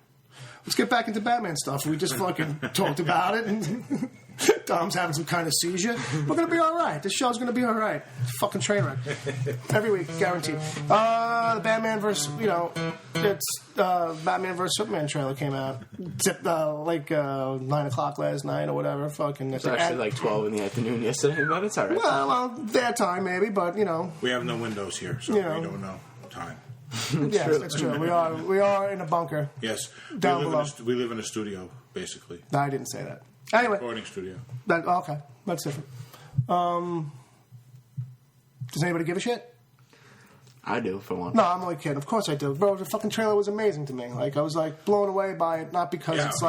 S1: Let's get back into Batman stuff. We just fucking talked about it. And Dom's having some kind of seizure. We're going to be all right. This show's going to be all right. Fucking train wreck. Every week, guaranteed. The Batman versus, it's Batman versus Superman trailer came out. Like 9 o'clock last night or whatever. Fucking.
S2: It's actually like 12 in the afternoon yesterday, but it's all right.
S1: Well, their time maybe, but,
S3: We have no windows here, so we don't know time.
S1: Yes, that's true. We are in a bunker.
S3: Yes.
S1: Down below.
S3: We live in a studio, basically.
S1: No, I didn't say that. Anyway.
S3: Recording studio.
S1: Okay. That's different. Does anybody give a shit?
S2: I do, for one.
S1: No, I'm only kidding. Of course I do. Bro, the fucking trailer was amazing to me. Like, I was, blown away by it. Not because it's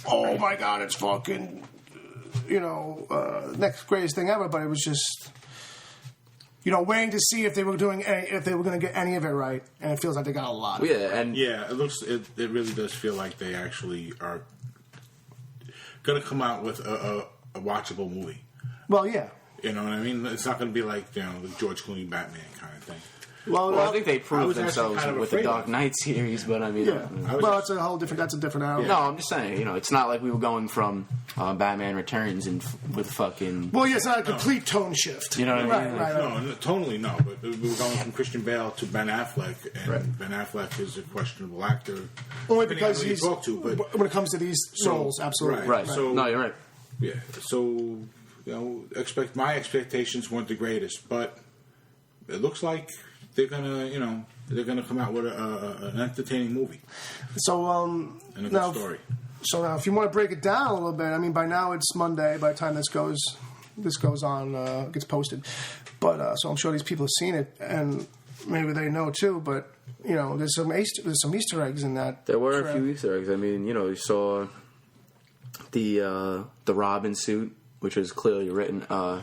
S1: oh my God, it's fucking, next greatest thing ever. But it was just... waiting to see if they were going to get any of it right, and it feels like they got a lot.
S3: It really does feel like they actually are going to come out with a watchable movie.
S1: Well, yeah.
S3: You know what I mean? It's not going to be like the George Clooney Batman kind of thing.
S2: Well, I think they proved themselves with the Dark Knight series, but I mean...
S1: Yeah. That's a different hour.
S2: No, I'm just saying, it's not like we were going from Batman Returns and with fucking...
S1: Well, yeah, it's not a complete tone shift.
S2: You know what I mean?
S3: Right. No, totally no, but we were going from Christian Bale to Ben Affleck, and Ben Affleck is a questionable actor.
S1: Only because
S3: he's... Talk to, but
S1: when it comes to these roles, absolutely.
S2: Right. So, no, you're right.
S3: Yeah, so, my expectations weren't the greatest, but it looks like... They're gonna come out with an entertaining movie.
S1: So,
S3: and a good story.
S1: So now, if you want to break it down a little bit, I mean, by now it's Monday. By the time this goes on, gets posted. But so I'm sure these people have seen it, and maybe they know too. But there's some Easter eggs in that.
S2: There were a few Easter eggs. I mean, you saw the Robin suit, which was clearly written on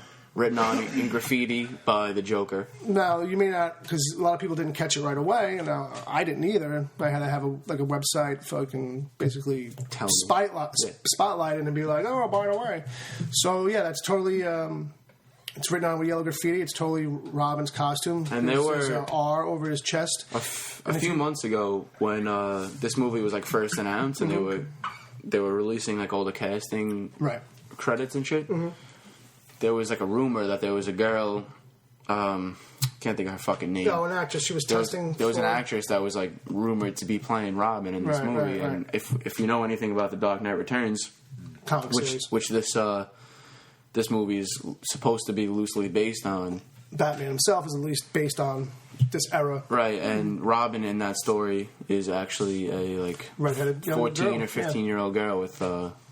S2: in graffiti by the Joker.
S1: Now, you may not, because a lot of people didn't catch it right away, and I didn't either. I had to have a website fucking basically spotlight it and be like, oh, by the way. So, yeah, that's totally, it's written on with yellow graffiti. It's totally Robin's costume.
S2: And there was
S1: an R over his chest.
S2: A few months ago, when this movie was first announced, and they were releasing all the casting credits and shit. Mm-hmm. There was a rumor that there was a girl, can't think of her fucking name.
S1: No, an actress. She was testing.
S2: There was an actress that was rumored to be supposed to Robin in this movie.
S1: Right.
S2: And if you know anything about the Dark Knight Returns, which this movie is supposed to be loosely based on,
S1: Batman himself is at least based on this era.
S2: Right, and Robin in that story is actually a
S1: redheaded
S2: 14 or 15-year-old girl with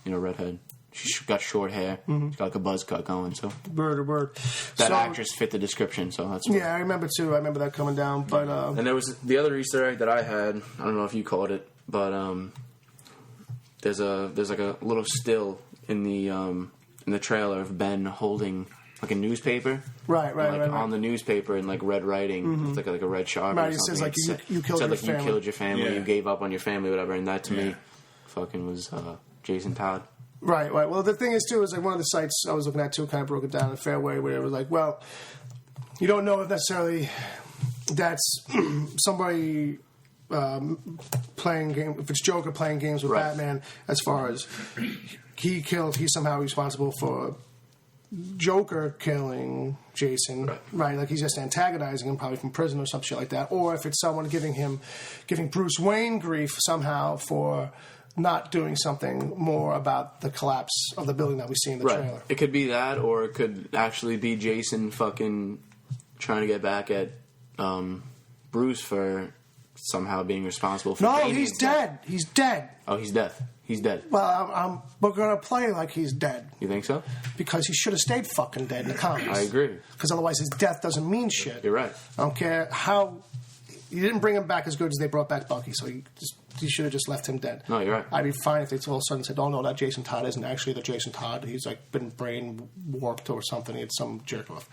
S2: redhead. She's got short hair. Mm-hmm. She's got a buzz cut going. So
S1: word.
S2: That actress fit the description. So that's
S1: I remember too. I remember that coming down. But
S2: and there was the other Easter egg that I had. I don't know if you caught it, but there's a little still in the trailer of Ben holding a newspaper.
S1: Right.
S2: On the newspaper in red writing.
S1: Mm-hmm.
S2: It's like a red Sharpie.
S1: Right. It says you killed your family.
S2: You killed your family. You gave up on your family, whatever. And that to me, fucking was Jason Todd.
S1: Right. Well, the thing is, too, is one of the sites I was looking at, too, kind of broke it down in a fair way, where it was well, you don't know if necessarily that's somebody playing game, if it's Joker playing games with Batman, as far as he's somehow responsible for Joker killing Jason, right? Like he's just antagonizing him, probably from prison or some shit like that. Or if it's someone giving Bruce Wayne grief somehow for not doing something more about the collapse of the building that we see in the trailer.
S2: It could be that, or it could actually be Jason fucking trying to get back at Bruce for somehow being responsible for.
S1: No, he's dead. He's dead.
S2: Oh, he's dead. He's dead.
S1: Well, we're gonna play like he's dead.
S2: You think so?
S1: Because he should have stayed fucking dead in the comics.
S2: I agree.
S1: Because otherwise his death doesn't mean shit.
S2: You're right.
S1: I don't care how. You didn't bring him back as good as they brought back Bucky, so you should have just left him dead.
S2: No, you're right.
S1: I'd be fine if they all of a sudden said, "Oh no, that Jason Todd isn't actually the Jason Todd. He's like been brain warped or something. It's some jerk off."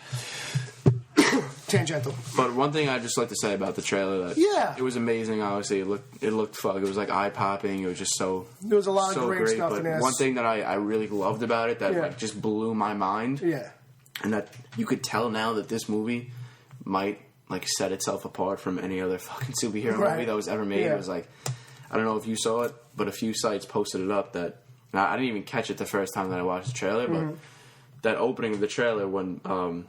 S1: Tangential.
S2: But one thing I'd just like to say about the trailer that it was amazing. Obviously, it looked fun. It was like eye popping. It was just so.
S1: There was a lot of great stuff
S2: but
S1: in there.
S2: One thing that I really loved about it that like just blew my mind.
S1: Yeah.
S2: And that you could tell now that this movie might like set itself apart from any other fucking superhero movie that was ever made. It was like, I don't know if you saw it, but a few sites posted it up that I didn't even catch it the first time that I watched the trailer, but that opening of the trailer when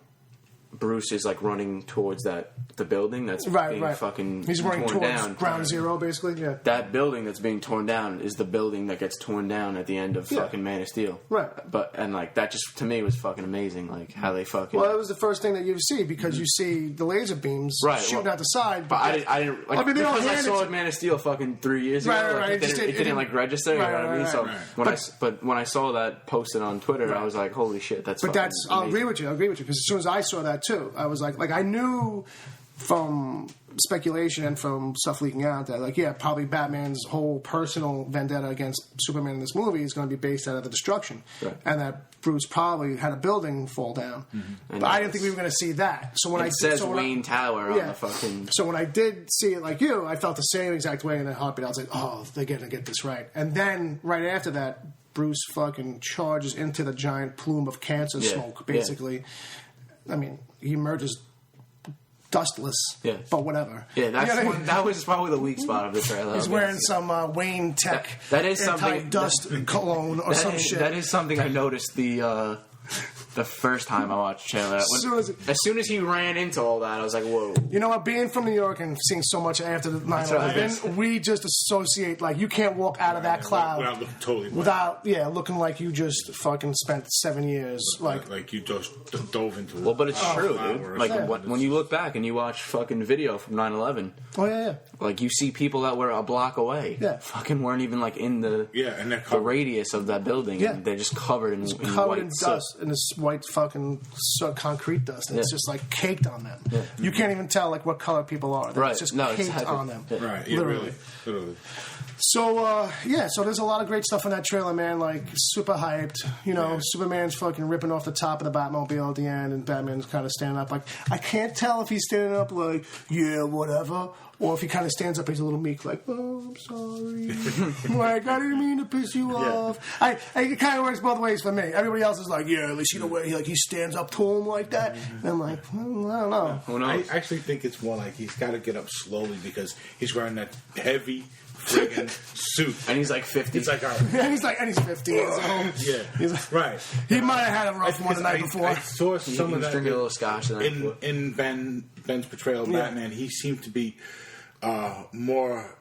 S2: Bruce is like running towards the building that's being fucking
S1: he's running
S2: torn
S1: towards
S2: down.
S1: Ground Zero, basically. Yeah.
S2: That building that's being torn down is the building that gets torn down at the end of fucking Man of Steel.
S1: Right.
S2: And like that just to me was fucking amazing. Like how they fucking.
S1: Well, it was the first thing that you see because you see the laser beams shooting out the side.
S2: But I didn't. Like, because I saw Man of Steel fucking 3 years ago. It didn't like register. You know what I mean? So when I saw that posted on Twitter, I was like, holy shit, that's. But that's.
S1: I'll agree with you because as soon as I saw that too, I was like I knew from speculation and from stuff leaking out that probably Batman's whole personal vendetta against Superman in this movie is going to be based out of the destruction, and that Bruce probably had a building fall down. But I didn't think we were going to see that. So when
S2: it says Wayne Tower on the fucking.
S1: So when I did see it like you, I felt the same exact way in a heartbeat. I was like, oh, they're going to get this right. And then right after that, Bruce fucking charges into the giant plume of cancer smoke, basically. I mean, he emerges dustless, but whatever.
S2: Yeah, that was probably the weak spot of the trailer.
S1: He's wearing some Wayne Tech
S2: that is
S1: anti-dust cologne or some shit.
S2: That is something I noticed the first time I watched the trailer. As soon as he ran into all that, I was like, whoa.
S1: You know what? Being from New York and seeing so much after the 9/11, we just associate, like, you can't walk out of that cloud
S3: without looking totally
S1: looking like you just fucking spent 7 years.
S3: Like you just dove into it.
S2: Well, but it's true, dude. Like, when you look back and you watch fucking video from 9/11, like, you see people that were a block away. Fucking weren't even, like, in the radius of that building. And they're just covered in white
S1: in dust. And this white fucking concrete dust, and it's just like caked on them. You can't even tell like what color people are. It's just caked on them.
S3: Right, literally.
S1: So so there's a lot of great stuff in that trailer, man. Like super hyped. You know, Superman's fucking ripping off the top of the Batmobile at the end, and Batman's kind of standing up. Like I can't tell if he's standing up like whatever. Or if he kind of stands up, he's a little meek, like, oh, I'm sorry. Like, I didn't mean to piss you off. It kind of works both ways for me. Everybody else is like, at least you know where he stands up to him like that. And I'm like, I don't know.
S3: I actually think it's more like he's got to get up slowly because he's wearing that heavy friggin' suit.
S2: And he's like 50.
S3: It's like, all right.
S1: and he's 50 years old.
S3: He's like, right.
S1: He might have had a rough one the night before.
S3: I saw some of that.
S2: Drinking a little scotch.
S3: In Ben's portrayal of Batman, he seemed to be more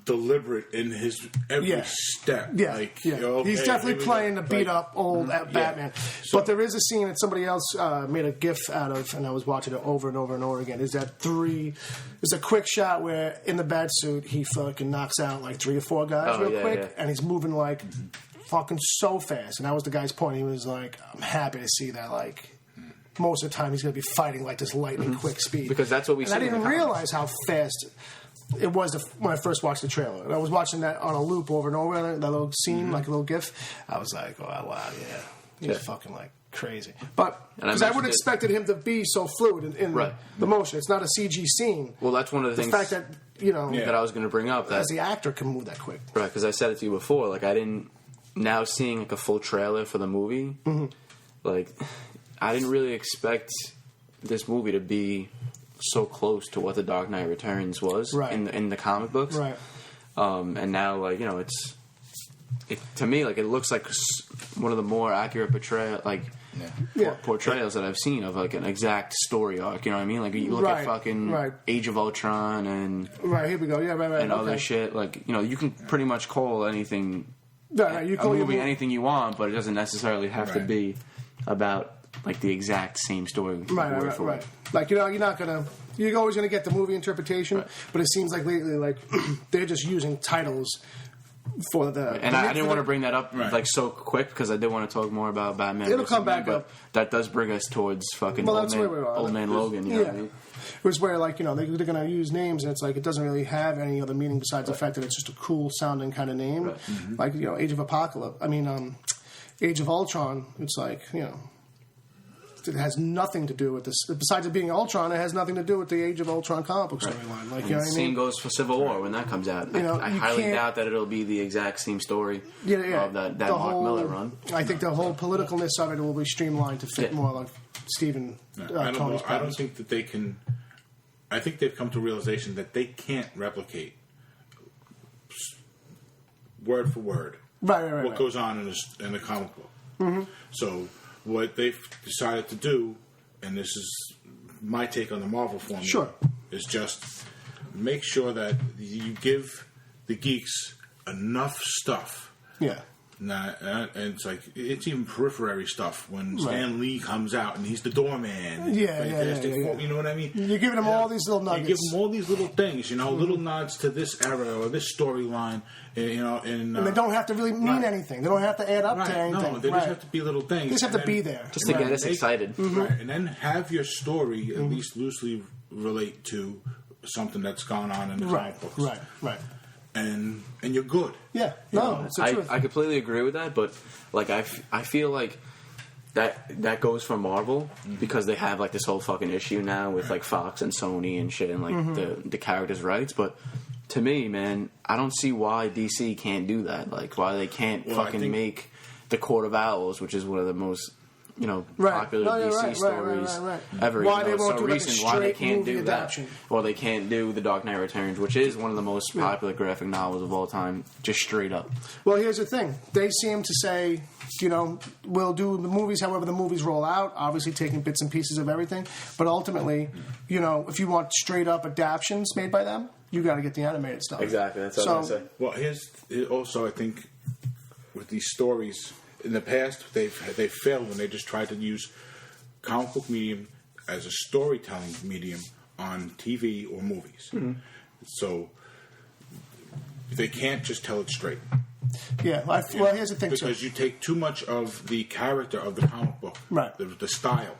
S3: deliberate in his every step.
S1: He's definitely playing the beat up old Batman. But there is a scene that somebody else made a GIF out of, and I was watching it over and over and over again. There's a quick shot where in the bat suit he fucking knocks out like 3 or 4 guys real quick, and he's moving like fucking so fast. And that was the guy's point. He was like, I'm happy to see that like. Most of the time, he's going to be fighting like this lightning quick speed.
S2: Because that's what we see.
S1: I didn't even realize how fast it was when I first watched the trailer. And I was watching that on a loop over and over, that little scene, like a little GIF. I was like, oh, wow, he's fucking like crazy. But because I would have expected him to be so fluid in the motion. It's not a CG scene.
S2: Well, that's one of the things.
S1: The fact that,
S2: that I was going to bring up. That
S1: as the actor can move that quick.
S2: Right, because I said it to you before. Like, I didn't. Now seeing like a full trailer for the movie, like. I didn't really expect this movie to be so close to what The Dark Knight Returns was in the comic books.
S1: Right.
S2: And now, like, to me, like, it looks like one of the more accurate portrayal, like, portrayals that I've seen of like an exact story arc. You know what I mean? Like you look at fucking Age of Ultron and
S1: here we go. Yeah, right.
S2: And other shit. Like you can pretty much call anything
S1: you call
S2: a movie anything you want, but it doesn't necessarily have to be about like the exact same story.
S1: Right. Like you're always gonna get the movie interpretation, but it seems like lately, like they're just using titles for the.
S2: And I didn't want to bring that up like so quick because I did want to talk more about Batman.
S1: It'll come back up.
S2: That does bring us towards fucking old man Logan. You know what I mean?
S1: It was where they're gonna use names and it's like it doesn't really have any other meaning besides the fact that it's just a cool sounding kind of name. Right. Mm-hmm. Like Age of Apocalypse. Age of Ultron. It's like it has nothing to do with this. Besides it being Ultron, it has nothing to do with the Age of Ultron comic book storyline. Like, the
S2: same goes for Civil War when that comes out. I highly doubt that it'll be the exact same story of that Mark Miller run.
S1: I think the whole politicalness of it will be streamlined to fit more like Stephen.
S3: I don't think that they can. I think they've come to a realization that they can't replicate word for word what goes on in the comic book. Mm-hmm. So what they've decided to do, and this is my take on the Marvel formula, is just make sure that you give the geeks enough stuff. Yeah. And it's like it's even periphery stuff when Stan Lee comes out and he's the doorman. You know what I mean?
S1: You're giving them all these little nuggets.
S3: You give them all these little things, little nods to this era or this storyline. And
S1: they don't have to really mean anything. They don't have to add up to anything.
S3: No, they just have to be little things.
S1: They just have to be there,
S2: just to get us excited.
S3: Mm-hmm. Right, and then have your story at least loosely relate to something that's gone on in the comic books. Right. And you're good.
S1: Yeah. No, it's the truth.
S2: I completely agree with that, but like I feel like that goes for Marvel because they have like this whole fucking issue now with like Fox and Sony and shit and like the characters' rights. But to me, man, I don't see why DC can't do that. Like why they can't make the Court of Owls, which is one of the most popular DC stories ever.
S1: Why they won't do
S2: recent, why they can't do that? Or they can't do The Dark Knight Returns, which is one of the most popular graphic novels of all time, just straight up.
S1: Well, here's the thing. They seem to say, we'll do the movies however the movies roll out, obviously taking bits and pieces of everything, but ultimately, if you want straight up adaptions made by them, you got to get the animated stuff.
S2: Exactly, that's what I was going to say.
S3: Well, here's also, I think, with these stories, in the past, they've failed when they just tried to use comic book medium as a storytelling medium on TV or movies. Mm-hmm. So they can't just tell it straight.
S1: Yeah. Well, here's the thing.
S3: Because you take too much of the character of the comic book, the style,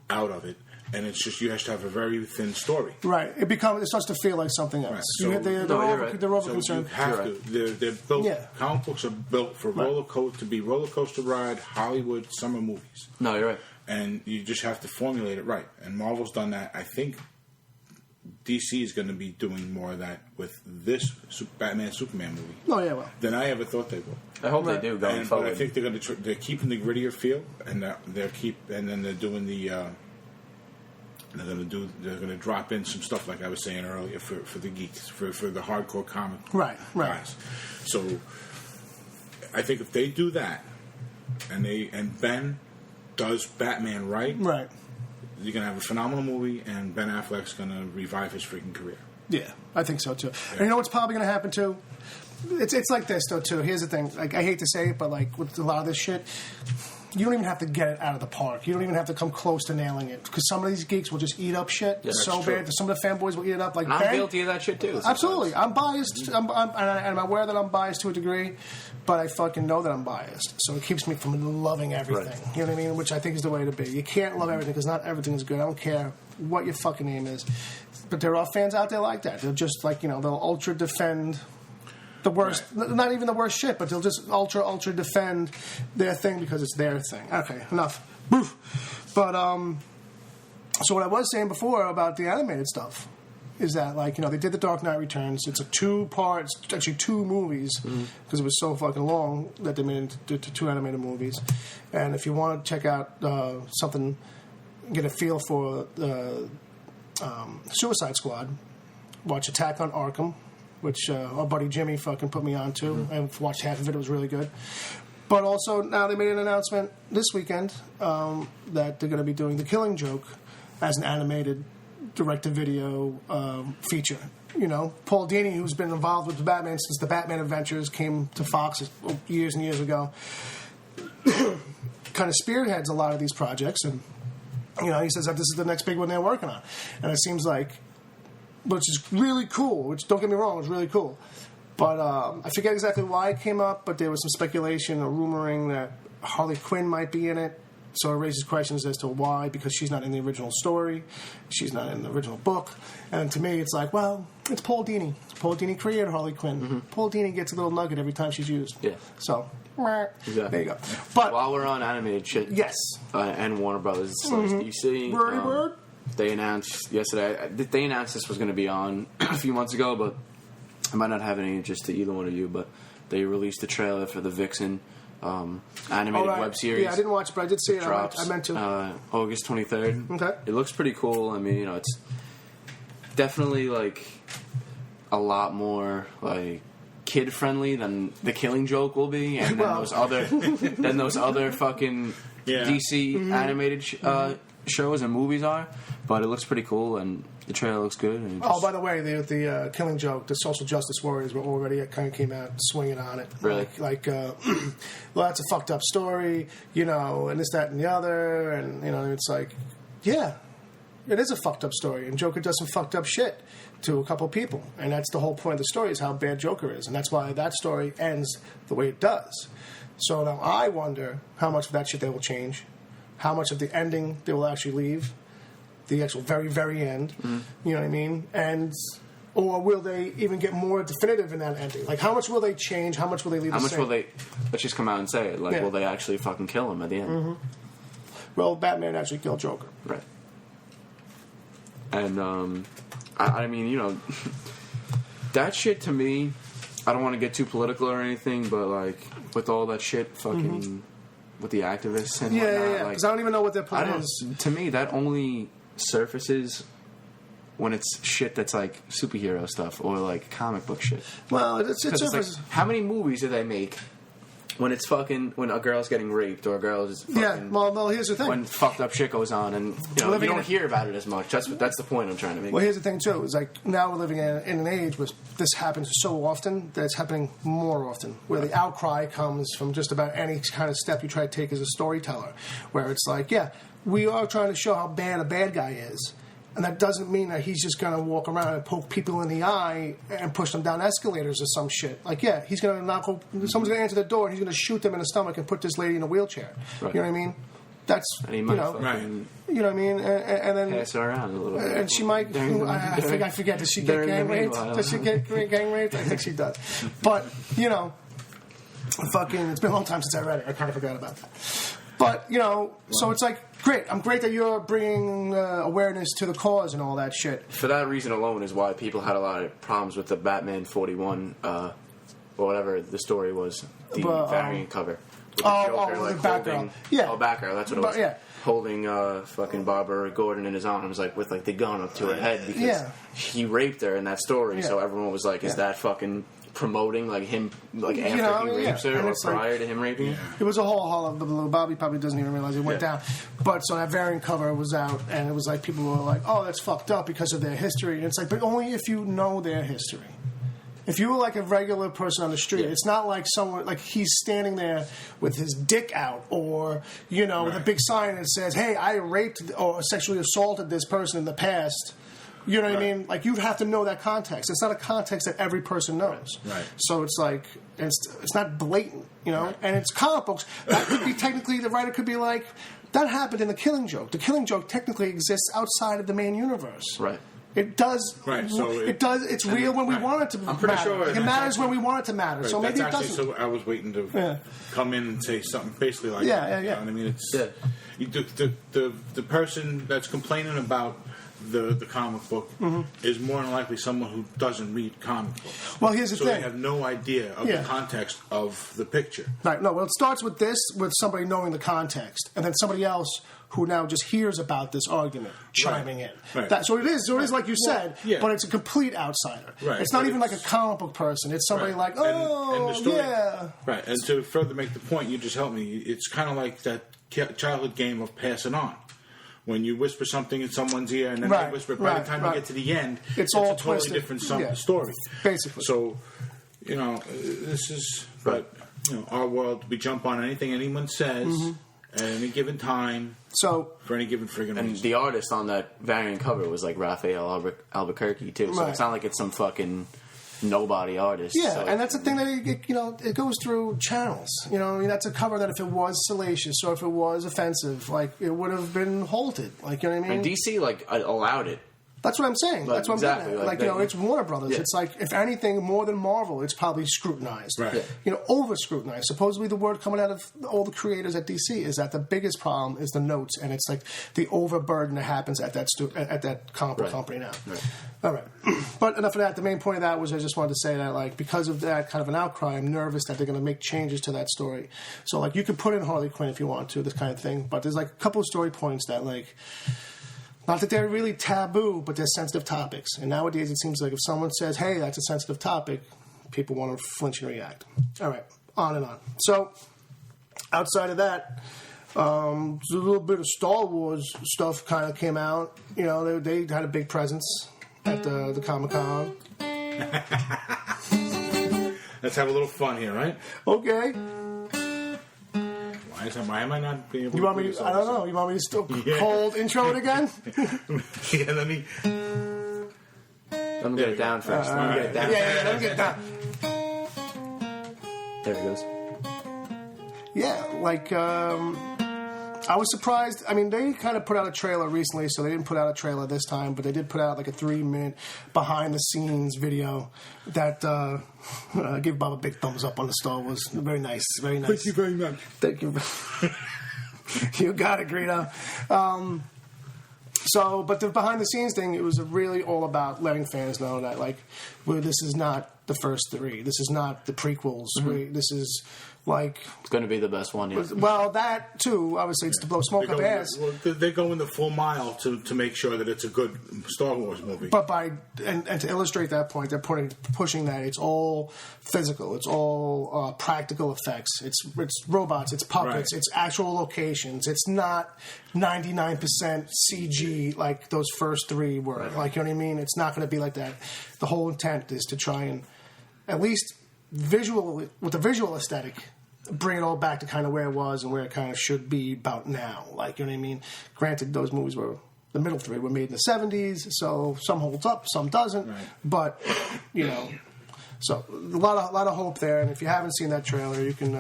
S3: out of it. And it's just you have to have a very thin story.
S1: Right. It starts to feel like something else. Right. So, they're over concerned.
S3: You have to. They're built. Yeah. Comic books are built for roller coaster ride Hollywood summer movies.
S2: No, you're right.
S3: And you just have to formulate it right. And Marvel's done that. I think DC is going to be doing more of that with this Batman Superman movie.
S1: Oh yeah, well.
S3: Than I ever thought they would.
S2: I hope they do going forward.
S3: But I think they're going to. They're keeping the grittier feel, and then they're doing the. They're going to drop in some stuff like I was saying earlier for the geeks, for the hardcore comic guys. So I think if they do that, and Ben does Batman right, you're going to have a phenomenal movie, and Ben Affleck's going to revive his freaking career.
S1: Yeah, I think so too. Yeah. And you know what's probably going to happen too? It's like this though too. Here's the thing. Like I hate to say it, but like with a lot of this shit. You don't even have to get it out of the park. You don't even have to come close to nailing it. Because some of these geeks will just eat up shit so bad. Some of the fanboys will eat it up. Like,
S2: I'm guilty of that shit too.
S1: Absolutely. I'm biased. And I'm aware that I'm biased to a degree. But I fucking know that I'm biased. So it keeps me from loving everything. Right. You know what I mean? Which I think is the way to be. You can't love everything because not everything is good. I don't care what your fucking name is. But there are fans out there like that. They'll just they'll ultra defend... the worst, not even the worst shit, but they'll just ultra defend their thing because it's their thing. Okay, enough. But so what I was saying before about the animated stuff is that they did The Dark Knight Returns. It's a 2-part, actually 2 movies because it was so fucking long that they made it into 2 animated movies. And if you want to check out something, get a feel for the Suicide Squad, watch Attack on Arkham, which our buddy Jimmy fucking put me on to. I watched half of it. It was really good. But also, now they made an announcement this weekend that they're going to be doing The Killing Joke as an animated direct-to-video feature. You know, Paul Dini, who's been involved with Batman since the Batman Adventures came to Fox years and years ago, kind of spearheads a lot of these projects. And, you know, he says that this is the next big one they're working on. And it seems like, which is really cool, which, don't get me wrong, it's really cool. But I forget exactly why it came up, but there was some speculation or rumoring that Harley Quinn might be in it. So it raises questions as to why, because she's not in the original story. She's not in the original book. And to me, it's like, well, it's Paul Dini. Paul Dini created Harley Quinn. Mm-hmm. Paul Dini gets a little nugget every time she's used.
S2: Yeah.
S1: So,
S2: exactly.
S1: There you go. But
S2: while we're on animated shit,
S1: yes,
S2: and Warner Brothers DC,
S1: Bird.
S2: They announced yesterday. They announced this was going to be on a few months ago, but I might not have any interest to either one of you. But they released the trailer for the Vixen animated web series.
S1: Yeah, I didn't watch it, but I did see it.
S2: Drops,
S1: I meant to.
S2: August 23rd.
S1: Okay.
S2: It looks pretty cool. I mean, you know, it's definitely like a lot more like kid friendly than The Killing Joke will be, and then those other fucking DC animated shows and movies are. But it looks pretty cool, and the trailer looks good. And
S1: by the way, the Killing Joke, the social justice warriors were already kind of came out swinging on it.
S2: Really?
S1: Well, that's a fucked up story, you know, and this, that, and the other, and you know, it's like, yeah, it is a fucked up story, and Joker does some fucked up shit to a couple people, and that's the whole point of the story, is how bad Joker is, and that's why that story ends the way it does. So now I wonder how much of that shit they will change, how much of the ending they will actually leave, the actual very, very end, you know what I mean? And or will they even get more definitive in that ending? Like, how much will they change? How much will they leave the same?
S2: How much will they... Let's just come out and say it. Like, will they actually fucking kill him at the end? Mm-hmm.
S1: Well, Batman actually killed Joker.
S2: Right. And, I mean, you know, that shit to me, I don't want to get too political or anything, but, like, with all that shit fucking... With the activists and whatnot.
S1: Yeah, because I don't even know what their plan is.
S2: To me, that only surfaces when it's shit that's like superhero stuff or like comic book shit.
S1: Well, it's
S2: like, how many movies do they make when it's fucking when a girl's getting raped or a girl's fucking,
S1: well, here's the thing.
S2: When fucked up shit goes on, and you know, you don't hear about it as much. That's the point I'm trying to make.
S1: Well, here's the thing too. Is like now we're living in an age where this happens so often that it's happening more often. Where the outcry comes from just about any kind of step you try to take as a storyteller. Where it's like, yeah, we are trying to show how bad a bad guy is. And that doesn't mean that he's just going to walk around and poke people in the eye and push them down escalators or some shit. Like, yeah, he's going to someone's going to answer the door and he's going to shoot them in the stomach and put this lady in a wheelchair. Right. You know what I mean? That's,
S2: and he might
S1: you know what I mean? And then...
S2: pass her around a little bit.
S1: And she might... I forget. Does she get gang raped? Does she get gang raped? I think she does. But, you know, fucking... It's been a long time since I read it. I kind of forgot about that. But, you know, so it's like, great. I'm great that you're bringing awareness to the cause and all that shit.
S2: For that reason alone is why people had a lot of problems with the Batman 41, or whatever the story was, the variant cover. With the Joker, like,
S1: the Batgirl. Yeah.
S2: Oh, Batgirl, that's what it was. Yeah. Holding fucking Barbara Gordon in his arms, like, with, like, the gun up to her head because he raped her in that story, so everyone was like, is that fucking... promoting like him like after he rapes her or prior to him raping her.
S1: It was a whole hullabaloo. Bobby probably doesn't even realize it went down. But so that variant cover was out, and it was like people were like, "Oh, that's fucked up because of their history." And it's like, but only if you know their history. If you were like a regular person on the street, it's not like someone like he's standing there with his dick out, or you know, with a big sign that says, "Hey, I raped or sexually assaulted this person in the past." You know what I mean? Like, you'd have to know that context. It's not a context that every person knows.
S3: Right.
S1: So it's like, it's not blatant, you know? Right. And it's comic books. That could be technically, the writer could be like, that happened in The Killing Joke. The Killing Joke technically exists outside of the main universe.
S2: Right.
S1: It does.
S3: Right. So
S1: it does. It's real when we want it to. I'm pretty sure it matters when we want it to matter. Right, so maybe it doesn't.
S3: So I was waiting to come in and say something basically like,
S1: yeah.
S3: You know what I mean, it's the person that's complaining about the comic book is more than likely someone who doesn't read comic books.
S1: Well, here's the thing.
S3: So they have no idea of the context of the picture.
S1: Right. No, well, it starts with somebody knowing the context, and then somebody else who now just hears about this argument chiming in.
S3: Right.
S1: So it is like you said, but it's a complete outsider.
S3: Right.
S1: It's not even like a comic book person. It's somebody like, oh,
S3: and the story,
S1: yeah.
S3: Right. And to further make the point you just helped me, it's kind of like that childhood game of pass it on. When you whisper something in someone's ear and then they whisper it, by the time you get to the end, it's all a totally different story.
S1: Basically.
S3: So, this is, but, our world, we jump on anything anyone says at any given time.
S1: So
S3: for any given friggin' reason.
S2: And the artist on that variant cover was like Raphael Albuquerque too, so it's not like it's some fucking nobody artist.
S1: Yeah,
S2: so
S1: and that's the thing that it goes through channels. That's a cover that if it was salacious or if it was offensive, like it would have been halted. Like you know what I mean?
S2: And DC allowed it.
S1: That's what I'm saying. That's what
S2: exactly,
S1: I'm getting at. It's Warner Brothers. Yeah. It's like, if anything, more than Marvel, it's probably scrutinized.
S3: Right.
S1: Yeah. Over-scrutinized. Supposedly the word coming out of all the creators at DC is that the biggest problem is the notes, and it's like the overburden that happens at that comic book company now.
S2: Right.
S1: All right. But enough of that. The main point of that was I just wanted to say that, like, because of that kind of an outcry, I'm nervous that they're going to make changes to that story. So, like, you could put in Harley Quinn if you want to, this kind of thing, but there's, like, a couple of story points that, like... Not that they're really taboo, but they're sensitive topics. And nowadays it seems like if someone says, hey, that's a sensitive topic, people want to flinch and react. All right, on and on. So, outside of that, a little bit of Star Wars stuff kind of came out. They had a big presence at the Comic-Con.
S3: Let's have a little fun here, right?
S1: Okay.
S3: Why am I not being able to
S1: do this? I don't know. You want me to still cold intro it again?
S3: Yeah, let me
S2: get it down first. Let me get it down.
S1: Yeah, let me get it down.
S2: There it goes.
S1: Yeah, like, I was surprised. I mean, they kind of put out a trailer recently, so they didn't put out a trailer this time, but they did put out like a 3-minute behind-the-scenes video that give Bob a big thumbs up on the Star Wars. Very nice, very nice.
S3: Thank you very much.
S1: Thank you. You got it, Greedo. But the behind-the-scenes thing, it was really all about letting fans know that, like, this is not the first 3. This is not the prequels. This is... Like,
S2: it's going to be the best one. Yeah.
S1: Well, that too. Obviously, it's to blow smoke up ass.
S3: They go in the full mile to make sure that it's a good Star Wars movie.
S1: But and to illustrate that point, they're pushing that it's all physical. It's all practical effects. It's robots. It's puppets. Right. It's actual locations. It's not 99% CG like those first 3 were. Right. Like, you know what I mean? It's not going to be like that. The whole intent is to try and at least with the visual aesthetic, bring it all back to kind of where it was and where it kind of should be about now. Like, you know what I mean? Granted, those movies the middle 3 were made in the 70s, so some holds up, some doesn't. Right. But, so a lot of hope there. And if you haven't seen that trailer, you can,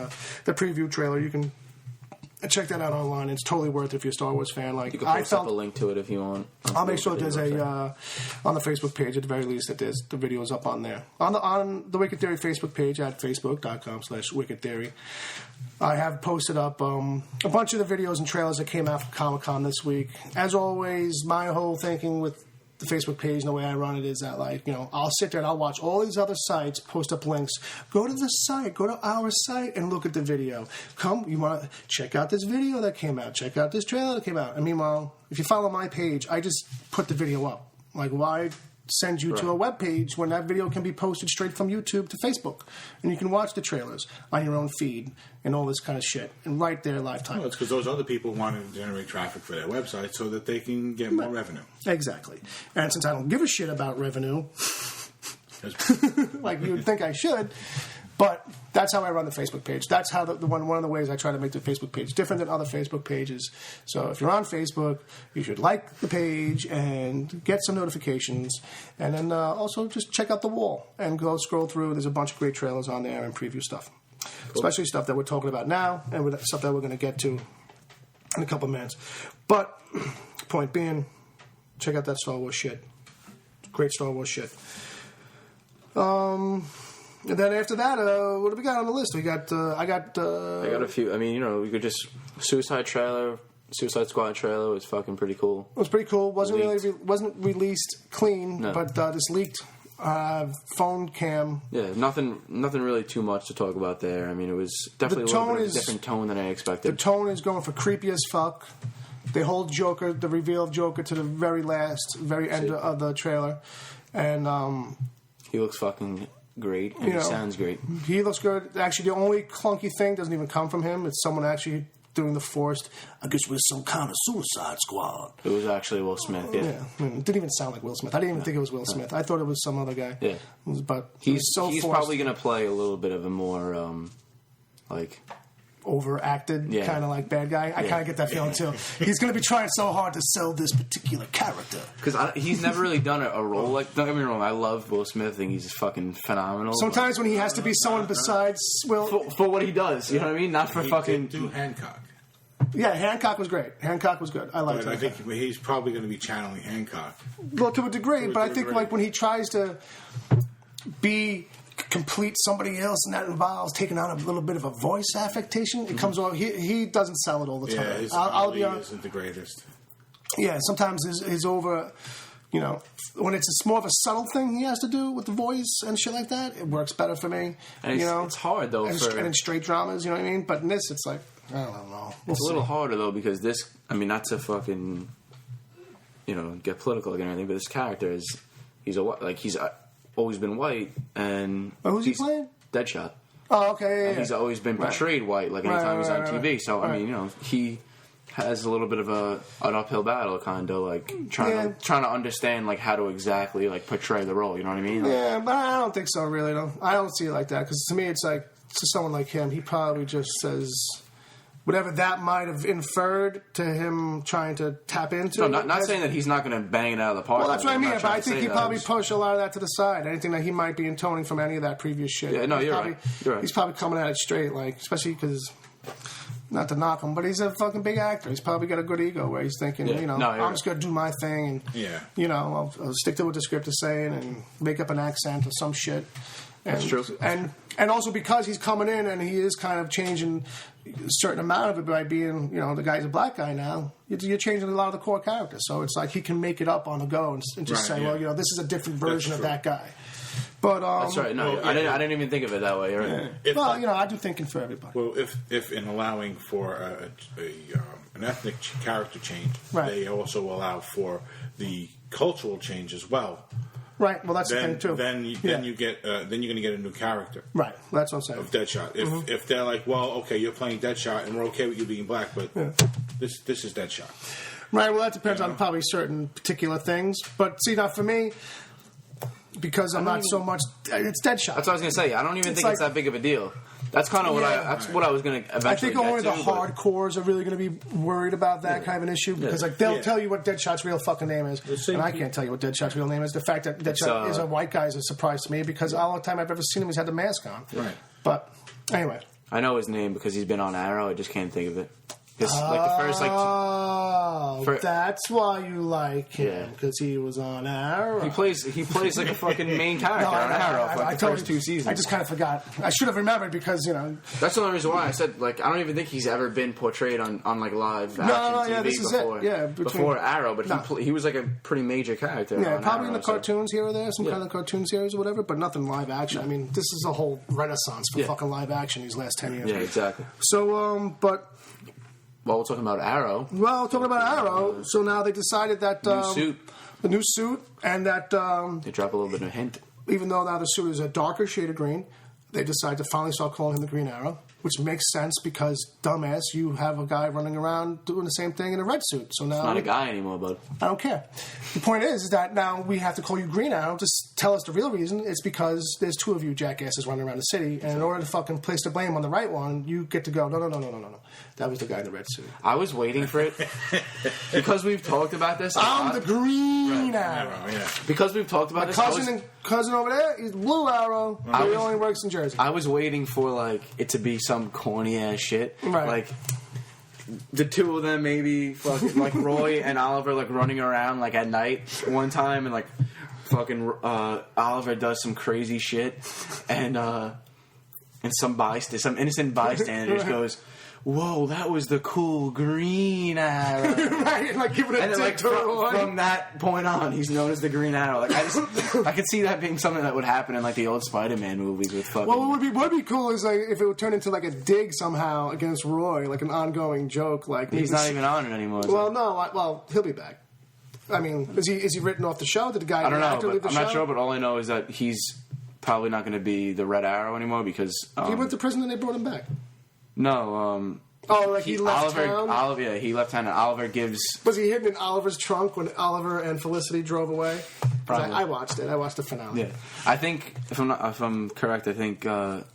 S1: the preview trailer, you can check that out online. It's totally worth it if you're a Star Wars fan. Like,
S2: you can post up a link to it if you want.
S1: I'll make sure there's on the Facebook page at the very least that there's the videos up on there. On the Wicked Theory Facebook page at facebook.com/Wicked Theory. I have posted up a bunch of the videos and trailers that came out from Comic-Con this week. As always, my whole thinking with the Facebook page and the way I run it is that, like, I'll sit there and I'll watch all these other sites, post up links. Go to the site, go to our site and look at the video. You want to check out this video that came out, check out this trailer that came out. And meanwhile, if you follow my page, I just put the video up. Like, why send you to a web page when that video can be posted straight from YouTube to Facebook? And you can watch the trailers on your own feed and all this kind of shit. And right there, live time.
S3: Well, it's because those other people want to generate traffic for their website so that they can get more revenue.
S1: Exactly. And since I don't give a shit about revenue, like you would think I should, but that's how I run the Facebook page. That's how one of the ways I try to make the Facebook page different than other Facebook pages. So if you're on Facebook, you should like the page and get some notifications. And then also just check out the wall and go scroll through. There's a bunch of great trailers on there and preview stuff. Cool. Especially stuff that we're talking about now and stuff that we're going to get to in a couple minutes. But point being, check out that Star Wars shit. Great Star Wars shit. And then after that, what do we got on the list? I got
S2: a few. I mean, we could just Suicide trailer Suicide Squad trailer was fucking pretty cool.
S1: It was pretty cool. Wasn't released clean, but this leaked phone cam.
S2: Yeah, nothing really too much to talk about there. I mean, it was definitely a little bit of a different tone than I expected.
S1: The tone is going for creepy as fuck. They hold Joker, the reveal of Joker, to the very end of the trailer, and
S2: he looks fucking great, and he sounds great.
S1: He looks good. Actually, the only clunky thing doesn't even come from him. It's someone actually doing the forced, I guess we're some kind of Suicide Squad.
S2: It was actually Will Smith, yeah.
S1: I mean, it didn't even sound like Will Smith. I didn't even think it was Will Smith. I thought it was some other guy.
S2: Yeah.
S1: But
S2: he's
S1: forced.
S2: probably going to play a little bit of a more,
S1: overacted, kind of like bad guy. I kind of get that feeling, too. He's going to be trying so hard to sell this particular character.
S2: Because he's never really done a role like... Don't get me wrong, I love Will Smith. I think he's just fucking phenomenal.
S1: Sometimes when he has to be someone besides Will...
S2: For what he does, you know what I mean? Not for fucking...
S3: do Hancock.
S1: Yeah, Hancock was great. Hancock was good. I liked it.
S3: I think he's probably going to be channeling Hancock.
S1: Well, to a degree, but I think like when he tries to complete somebody else, and that involves taking on a little bit of a voice affectation, it comes off. He doesn't sell it all the time.
S3: Yeah,
S1: I'll be honest.
S3: Isn't the greatest.
S1: Yeah, sometimes his over. When it's more of a subtle thing he has to do with the voice and shit like that, it works better for me.
S2: And it's hard though,
S1: and in straight dramas, you know what I mean. But in this, it's like, I don't know.
S2: It's a little harder though because this. I mean, not to fucking, get political or anything, but this character he's always been white, and
S1: who's he playing?
S2: Deadshot.
S1: Oh, okay. Yeah,
S2: and he's always been portrayed white, like anytime he's on TV. So I mean, he has a little bit of an uphill battle, kind of like trying to understand like how to exactly like portray the role. You know what I mean?
S1: Yeah, but I don't think so. Really, though. I don't see it like that because to me, it's like to someone like him, he probably just says whatever that might have inferred to him trying to tap into.
S2: No, not saying that he's not going to bang it out of the park.
S1: Well, that's what I mean. But I think he probably pushed a lot of that to the side. Anything that he might be intoning from any of that previous shit.
S2: Yeah, no, you're right.
S1: He's probably coming at it straight, like especially because. Not to knock him, but he's a fucking big actor. He's probably got a good ego where he's thinking, I'm just going to do my thing, and I'll stick to what the script is saying and make up an accent or some shit.
S2: That's true.
S1: And also because he's coming in and he is kind of changing a certain amount of it by being, the guy's a black guy now. You're changing a lot of the core characters, so it's like he can make it up on the go and just say, well, this is a different version of that guy. But
S2: that's right. No, I didn't even think of it that way. Right?
S1: Yeah. I do thinking for everybody.
S3: Well, if in allowing for an ethnic character change, they also allow for the cultural change as well.
S1: Right. Well, that's the thing too.
S3: Then you're going to get a new character.
S1: Right. That's what I'm saying.
S3: Of Deadshot. If they're like, well, okay, you're playing Deadshot, and we're okay with you being black, but this is Deadshot.
S1: Right. Well, that depends on probably certain particular things. But see, now for me. Because I'm not so much... It's Deadshot.
S2: That's what I was going to say. I don't even think it's that big of a deal. That's kind of what I was going to eventually
S1: I think only the hardcores are really going to be worried about that kind of an issue. Because they'll tell you what Deadshot's real fucking name is. And I can't tell you what Deadshot's real name is. The fact that Deadshot is a white guy is a surprise to me. Because all the time I've ever seen him, he's had the mask on.
S3: Right.
S1: But anyway.
S2: I know his name because he's been on Arrow. I just can't think of it. That's
S1: why you like him because he was on Arrow.
S2: He plays like a fucking main character on Arrow for the first 2 seasons.
S1: I just kind of forgot. I should have remembered because
S2: That's the only reason why I said I don't even think he's ever been portrayed on like live action TV
S1: this
S2: before.
S1: Is it. Yeah,
S2: before Arrow, but he was like a pretty major character.
S1: Yeah, probably in the cartoons here or there, some kind of cartoon series or whatever, but nothing live action. I mean, this is a whole renaissance for fucking live action these last 10 years.
S2: Yeah, exactly.
S1: So, but.
S2: Well, we're talking about Arrow.
S1: Well, talking about Arrow. So now they decided that the new suit, and that
S2: they drop a little bit of a hint.
S1: Even though now the suit is a darker shade of green, they decided to finally start calling him the Green Arrow, which makes sense because, dumbass, you have a guy running around doing the same thing in a red suit. So now
S2: it's not a guy anymore, bud.
S1: I don't care. The point is that now we have to call you Green Arrow. Just tell us the real reason. It's because there's 2 of you jackasses running around the city, and in order to fucking place the blame on the right one, you get to go, no. That was the guy in the red suit.
S2: I was waiting for it because we've talked about this.
S1: I'm the Green Arrow.
S3: Yeah.
S2: Because we've talked about this.
S1: Cousin over there, he's Blue Arrow. He only works in Jersey.
S2: I was waiting for it to be some corny ass shit, like the 2 of them maybe fucking like Roy and Oliver running around at night one time, and fucking Oliver does some crazy shit, and some innocent bystander goes, whoa, that was the cool Green Arrow.
S1: Right, like give it a dick
S2: from that point on, he's known as the Green Arrow. Like I could see that being something that would happen in like the old Spider-Man movies with fucking.
S1: Well, what would be cool is like if it would turn into like a dig somehow against Roy, like an ongoing joke. Like
S2: he's not even on it anymore.
S1: Well, no, he'll be back. I mean, is he written off the show? Did the guy?
S2: I don't know.
S1: Leave the
S2: I'm
S1: show?
S2: not sure, but all I know is that he's probably not going to be the Red Arrow anymore because
S1: he went to prison and they brought him back.
S2: No.
S1: He left town?
S2: Yeah, he left town, and Oliver gives...
S1: Was he hidden in Oliver's trunk when Oliver and Felicity drove away?
S2: Probably.
S1: I watched it. I watched the finale.
S2: Yeah. I think, if I'm correct, I think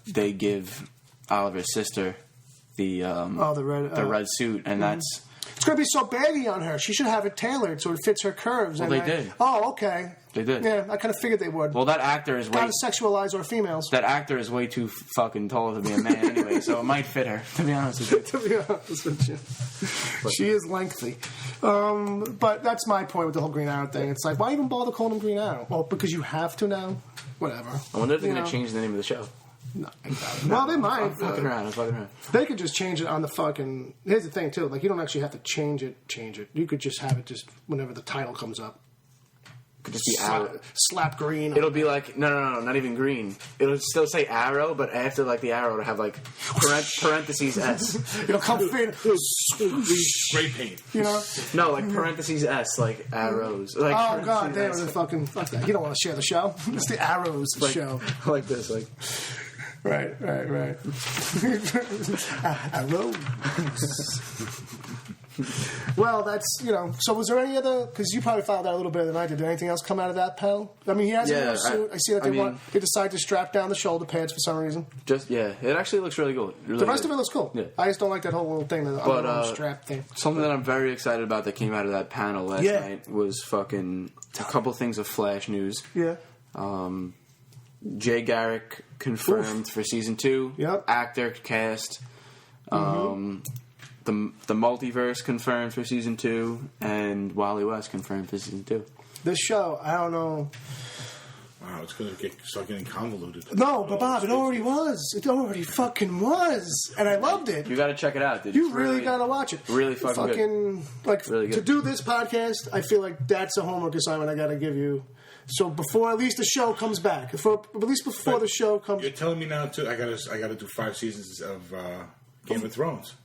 S2: they give Oliver's sister the red suit, and that's...
S1: It's going to be so baggy on her. She should have it tailored so it fits her curves.
S2: Well, they did.
S1: Oh, okay.
S2: They did.
S1: Yeah, I kind of figured they would.
S2: Well, that actor is
S1: Gotta sexualize our females.
S2: That actor is way too fucking tall to be a man anyway, so it might fit her, to be honest with you.
S1: To be honest with you. She is lengthy. But that's my point with the whole Green Arrow thing. It's like, why even bother calling him Green Arrow? Well, because you have to now? Whatever.
S2: I wonder if they're going to change the name of the show.
S1: No, well, they might.
S2: I'm fucking around.
S1: They could just change it on the fucking... Here's the thing, too. Like, you don't actually have to change it. You could just have it just whenever the title comes up.
S2: Could just be Arrow.
S1: Slap green.
S2: It'll be like... No, not even green. It'll still say Arrow, but after, like, the arrow, it'll have, like, parentheses S.
S1: It'll come in.
S3: Spray paint.
S1: You know?
S2: No, like, parentheses S, like, arrows. Like,
S1: oh, God damn it. Fucking... Fuck that. You don't want to share the show. It's the Arrows show.
S2: Like this, like...
S1: Right. Arrows. Well, that's, so was there any other, because you probably found out a little bit than I did. Did anything else come out of that panel? I mean, he has a suit. I see that they decide to strap down the shoulder pads for some reason.
S2: It actually looks really good.
S1: The rest of it looks cool.
S2: Yeah.
S1: I just don't like that whole little thing, the strap thing.
S2: Something that I'm very excited about that came out of that panel last night was fucking a couple things of Flash news.
S1: Yeah.
S2: Jay Garrick confirmed for season 2.
S1: Yep.
S2: Actor cast. The multiverse confirmed for season 2, and Wally West confirmed for season 2.
S1: This show, I don't know.
S3: Wow, it's going to start getting convoluted.
S1: No, but Bob, it already was. It already fucking was, and I loved it.
S2: You got to check it out, dude.
S1: You really got to watch it.
S2: Really fucking good.
S1: Like
S2: really good.
S1: To do this podcast, I feel like that's a homework assignment I got to give you. So before at least the show comes back, at least before the show comes.
S3: You're telling me now too? I gotta do 5 seasons of Game of Thrones.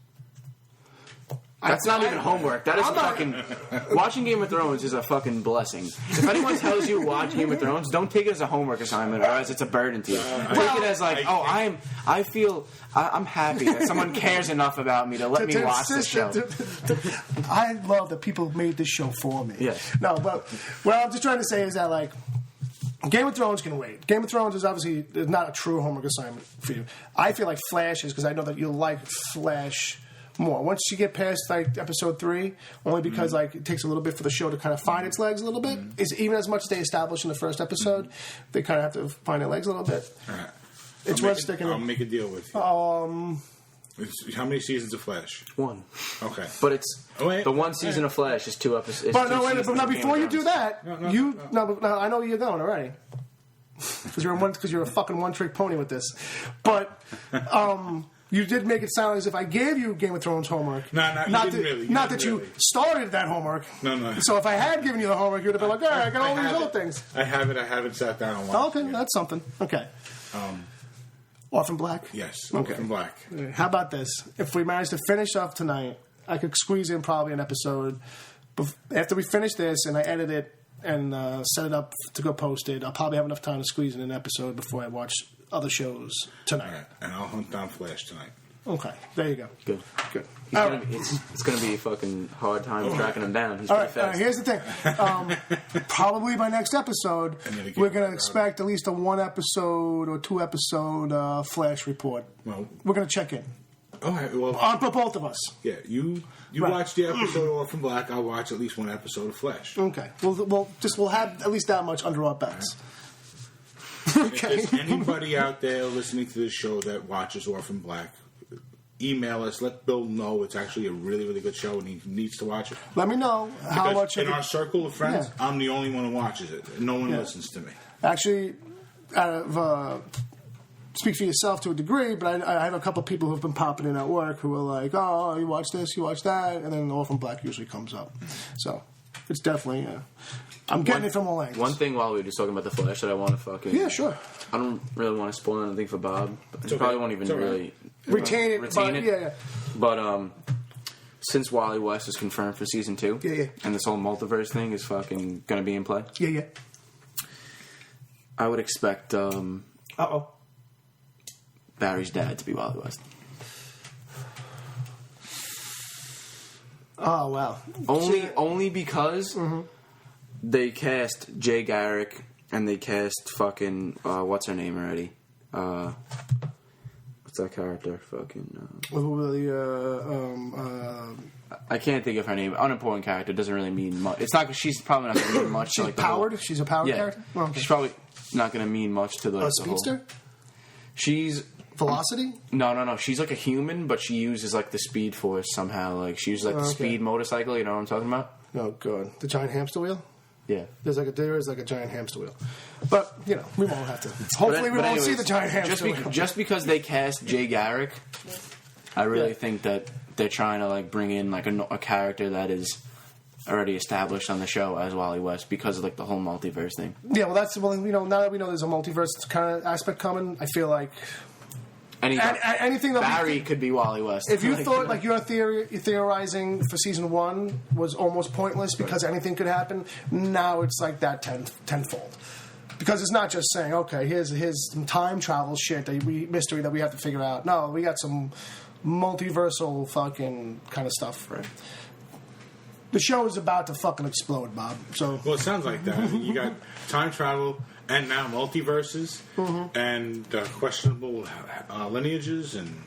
S2: That's not even homework. That is fucking... Watching Game of Thrones is a fucking blessing. If anyone tells you watch Game of Thrones, don't take it as a homework assignment or as it's a burden to you. Take it as like, I'm happy that someone cares enough about me to let me watch this show.
S1: I love that people made this show for me.
S2: Yes.
S1: No, but what I'm just trying to say is that, like, Game of Thrones can wait. Game of Thrones is obviously not a true homework assignment for you. I feel like Flash is, because I know that you'll like Flash more. Once you get past like episode 3, only because like it takes a little bit for the show to kind of find its legs a little bit. Is even as much as they established in the first episode, they kind of have to find their legs a little bit.
S3: All right.
S1: It's worth sticking.
S3: I'll make a deal with you. How many seasons of Flash?
S2: 1.
S3: Okay,
S2: but it's the one season of Flash is 2 episodes.
S1: But no, wait. But now before you do that, no, I know where you're going already. Because you're a fucking one-trick pony with this, but you did make it sound as if I gave you Game of Thrones homework.
S3: Not that
S1: you started that homework.
S3: No.
S1: So if I had given you the homework, you would have been like, all right, I got all these other things.
S3: I haven't sat down and watched.
S1: Okay, that's something. Okay. Orphan Black?
S3: Yes,
S1: okay.
S3: Orphan Black.
S1: How about this? If we manage to finish off tonight, I could squeeze in probably an episode. After we finish this and I edit it and set it up to go posted, I'll probably have enough time to squeeze in an episode before I watch other shows tonight.
S3: Right. And I'll hunt down Flash tonight.
S1: Okay, there you go.
S2: Good. It's going to be a fucking hard time tracking him down. He's pretty fast.
S1: All right, here's the thing. Probably by next episode, we're going to expect at least a 1-episode or 2-episode Flash report. Well, we're going to check in.
S3: All right, well,
S1: for both of us.
S3: Yeah, you watch the episode of Orphan Black. I'll watch at least 1 episode of Flash.
S1: Okay, we'll have at least that much under our belts. Okay.
S3: If there's anybody out there listening to this show that watches Orphan Black, email us. Let Bill know it's actually a really, really good show and he needs to watch it.
S1: Let me know how much.
S3: In our circle of friends, I'm the only one who watches it. No one listens to me.
S1: Actually, out of speak for yourself to a degree, but I have a couple of people who've been popping in at work who are like, oh, you watch this, you watch that, and then Orphan Black usually comes up. So it's definitely, I'm getting it from all angles.
S2: One thing while we were just talking about The Flash that I want to fucking...
S1: Yeah, sure.
S2: I don't really want to spoil anything for Bob. He probably won't even really...
S1: Retain it. Yeah.
S2: But, since Wally West is confirmed for season 2, and this whole multiverse thing is fucking going to be in play, I would expect Barry's dad to be Wally West.
S1: Oh wow!
S2: Only because they cast Jay Garrick and they cast fucking what's her name already? What's that character? Fucking. I can't think of her name. Unimportant character doesn't really mean much. It's not. She's probably not going to mean much.
S1: She's
S2: like
S1: powered. She's a powered character.
S2: Oh, okay. She's probably not going to mean much to the
S1: speedster.
S2: She's
S1: Velocity?
S2: No. She's like a human, but she uses like the Speed Force somehow. Like she uses like the speed motorcycle. You know what I'm talking about?
S1: Oh god, the giant hamster wheel.
S2: Yeah,
S1: there is like a giant hamster wheel, but we won't have to. Hopefully, we won't see the giant hamster wheel.
S2: Just because they cast Jay Garrick, I really think that they're trying to like bring in like a character that is already established on the show as Wally West because of like the whole multiverse thing. Yeah,
S1: now that we know there's a multiverse kind of aspect coming, I feel like anything that
S2: Barry could be Wally West.
S1: If you thought like your theorizing for season 1 was almost pointless because anything could happen, now it's like that tenfold. Because it's not just saying, okay, here's some time travel shit mystery that we have to figure out. No, we got some multiversal fucking kind of stuff.
S2: Right.
S1: The show is about to fucking explode, Bob. So
S3: well, it sounds like that. You got time travel and now multiverses and questionable lineages, and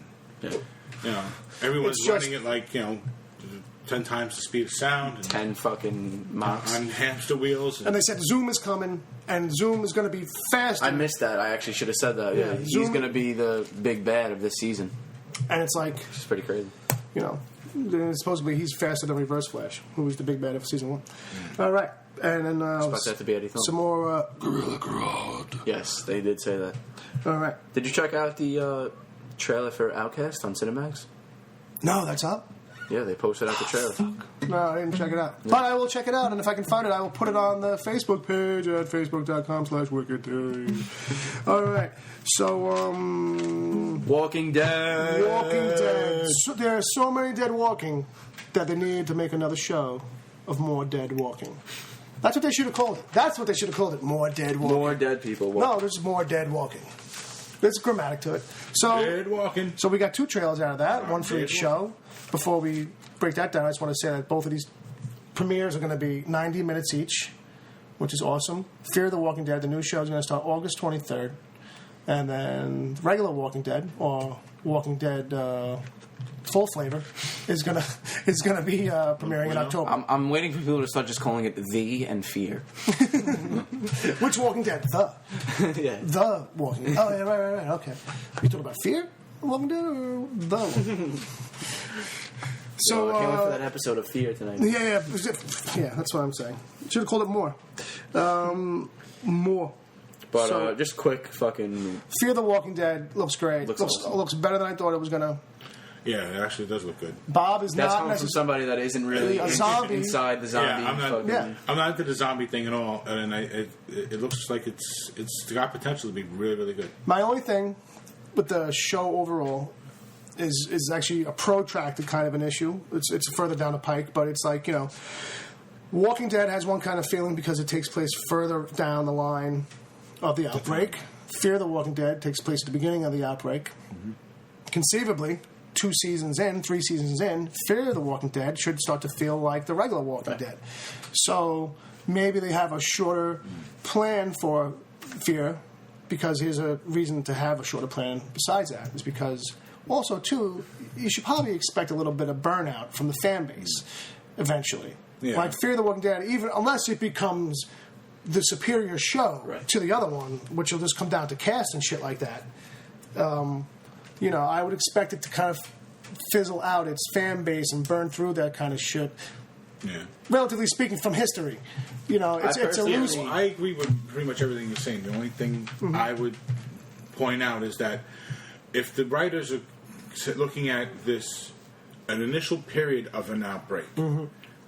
S3: everyone's running it like 10 times the speed of sound, and
S2: 10 fucking Machs
S3: on hamster wheels,
S1: and they said Zoom is coming, and Zoom is going to be faster.
S2: I missed that. I actually should have said that. Yeah, he's going to be the big bad of this season,
S1: and it's like
S2: it's pretty crazy.
S1: Supposedly he's faster than Reverse Flash, who was the big bad of season 1. All right. And then
S2: expect that to be Eddie Thorne.
S1: Some more Gorilla Grodd.
S2: Yes, they did say that.
S1: All right.
S2: Did you check out the trailer for Outcast on Cinemax?
S1: No, that's up.
S2: Yeah, they posted out the trailer.
S1: No, I didn't check it out. Yeah. But I will check it out, and if I can find it, I will put it on the Facebook page at facebook.com/WickedDay. All right. So,
S2: Walking Dead.
S1: Walking Dead. So, there are so many dead walking that they need to make another show of more dead walking. That's what they should have called it. More dead walking.
S2: More dead people walking.
S1: No, there's more dead walking. There's grammatic to it. So,
S3: dead walking.
S1: So we got 2 trailers out of that, one for each show. Before we break that down, I just want to say that both of these premieres are going to be 90 minutes each, which is awesome. Fear the Walking Dead, the new show, is going to start August 23rd. And then regular Walking Dead, or Walking Dead Full Flavor, is gonna be premiering in October.
S2: I'm waiting for people to start just calling it The and Fear.
S1: Which Walking Dead? The.
S2: Yeah.
S1: The Walking Dead. Oh, yeah, right. Okay. You talking about Fear? Walking Dead or The Walking Dead? So,
S2: I can't wait for that episode of Fear tonight.
S1: Yeah, that's what I'm saying. Should have called it More. More.
S2: But just quick fucking...
S1: Fear the Walking Dead looks great. Looks better than I thought it was going to.
S3: Yeah, it actually does look good.
S1: Bob is
S2: That's
S1: not
S2: coming from somebody that isn't really
S1: a zombie.
S2: inside the zombie.
S3: I'm not into the zombie thing at all, and it looks like it's got potential to be really, really good.
S1: My only thing with the show overall is actually a protracted kind of an issue. It's further down the pike, but it's like, Walking Dead has one kind of feeling because it takes place further down the line of the outbreak. Fear the Walking Dead takes place at the beginning of the outbreak. Mm-hmm. Conceivably, 3 seasons in, Fear the Walking Dead should start to feel like the regular Walking Dead. So maybe they have a shorter plan for Fear, because here's a reason to have a shorter plan besides that, is because also, too, you should probably expect a little bit of burnout from the fan base eventually. Yeah. Like Fear the Walking Dead, even unless it becomes the superior show to the other one, which will just come down to cast and shit like that. I would expect it to kind of fizzle out its fan base and burn through that kind of shit. Yeah. Relatively speaking, from history, it's a loose.
S3: I agree with pretty much everything you're saying. The only thing I would point out is that if the writers are looking at an initial period of an outbreak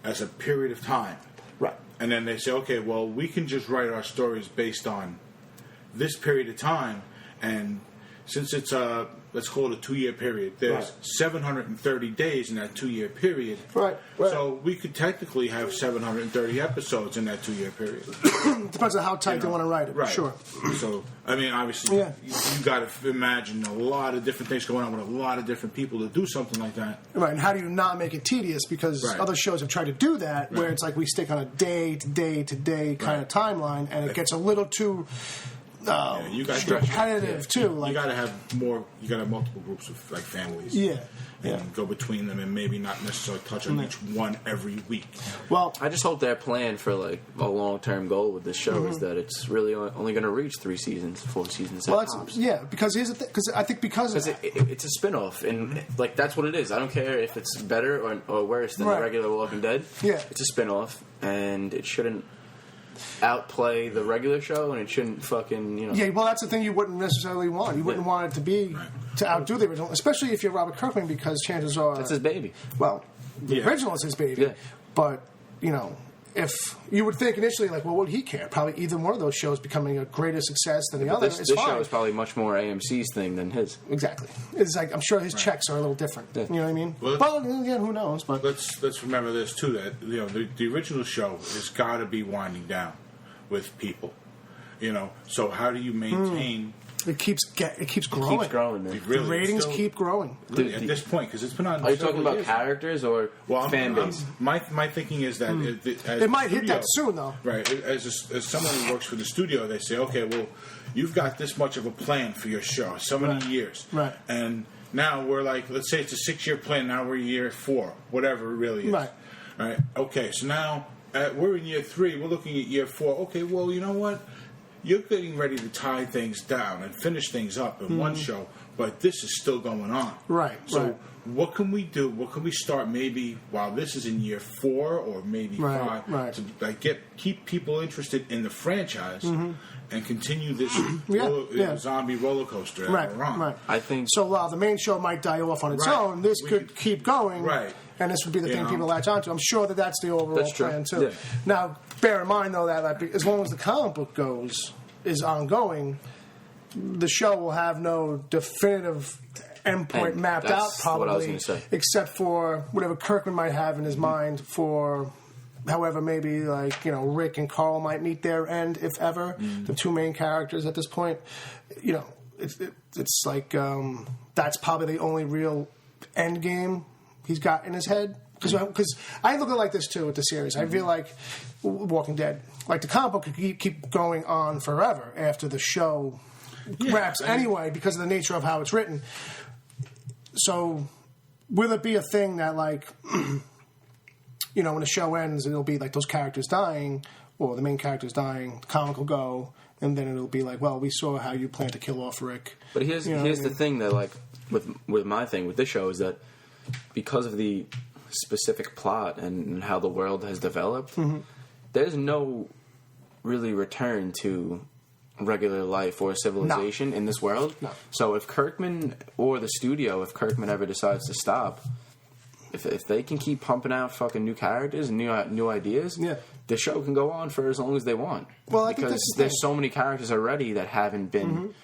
S3: as a period of time,
S1: right,
S3: and then they say, okay, well, we can just write our stories based on this period of time, and since it's let's call it a 2-year period, there's 730 days in that 2-year period.
S1: Right.
S3: So we could technically have 730 episodes in that 2-year period.
S1: Depends on how tight they want to write it.
S3: Right.
S1: Sure.
S3: So, I mean, obviously, you got to imagine a lot of different things going on with a lot of different people to do something like that.
S1: Right. And how do you not make it tedious? Because other shows have tried to do that, where it's like we stick on a day-to-day-to-day kind of timeline, and it gets a little too...
S3: you got
S1: repetitive too. Like,
S3: you got to have more. You got to have multiple groups of like families. And go between them, and maybe not necessarily touch on each one every week.
S1: Well,
S2: I just hope their plan for like a long-term goal with this show is that it's really only going to reach 3 seasons, 4 seasons.
S1: Well, because here's the thing. Because I think because
S2: it's a spin-off, and like that's what it is. I don't care if it's better or worse than the regular Walking Dead.
S1: Yeah,
S2: it's a spin-off, and it shouldn't outplay the regular show, and it shouldn't fucking, you know...
S1: Yeah, well, that's the thing you wouldn't necessarily want. You wouldn't want it to be... to outdo the original, especially if you're Robert Kirkman, because chances are...
S2: That's his baby.
S1: Well, the original is his baby. Yeah. But, you know, if... You would think initially, like, well, what would he care? Probably either one of those shows becoming a greater success than the other.
S2: This show is probably much more AMC's thing than his.
S1: Exactly. It's like, I'm sure his checks are a little different. Yeah. You know what I mean? Well, again, who knows? But
S3: let's remember this, too, that, you know, the original show has got to be winding down with people, you know. So how do you maintain?
S1: It keeps growing.
S2: It keeps growing, man.
S1: The ratings keep growing.
S3: Really, at this point, because it's been on.
S2: Are you talking about characters or fan base?
S3: My thinking is that
S1: it might hit that soon, though.
S3: Right. As someone who works for the studio, they say, okay, well, you've got this much of a plan for your show, so many years,
S1: right?
S3: And now we're like, let's say it's a 6-year plan. Now we're year 4, whatever it really is.
S1: Right.
S3: All right. Okay. So now. We're in year 3. We're looking at year 4. Okay, well, you know what? You're getting ready to tie things down and finish things up in one show, but this is still going on.
S1: Right.
S3: So what can we do? What can we start maybe while this is in year 4 or maybe 5 to like keep people interested in the franchise and continue this zombie roller coaster that we're on?
S1: Right.
S2: I think
S1: so. While the main show might die off on its own, this could keep going.
S3: Right.
S1: And this would be the thing people latch onto. I'm sure that's the overall plan, too. Yeah. Now, bear in mind, though, that as long as the comic book is ongoing, the show will have no definitive endpoint mapped out, probably, except for whatever Kirkman might have in his mind for... However, maybe like, you know, Rick and Carl might meet their end, if ever. The 2 main characters at this point. You know, it's like that's probably the only real end game he's got in his head. Because I look at it like this, too, with the series. I feel like Walking Dead, like the comic book could keep going on forever after the show wraps anyway, because of the nature of how it's written. So will it be a thing that, like... You know, when the show ends, it'll be like those characters dying, or the main character's dying, the comic will go, and then it'll be like, well, we saw how you plan to kill off Rick.
S2: But here's the thing that, like, with my thing with this show is that because of the specific plot and how the world has developed, there's no really return to regular life or civilization in this world.
S1: No.
S2: So if Kirkman or the studio, if Kirkman ever decides to stop... If they can keep pumping out fucking new characters and new ideas, the show can go on for as long as they want.
S1: Well, I
S2: because
S1: think
S2: there's so many characters already that haven't been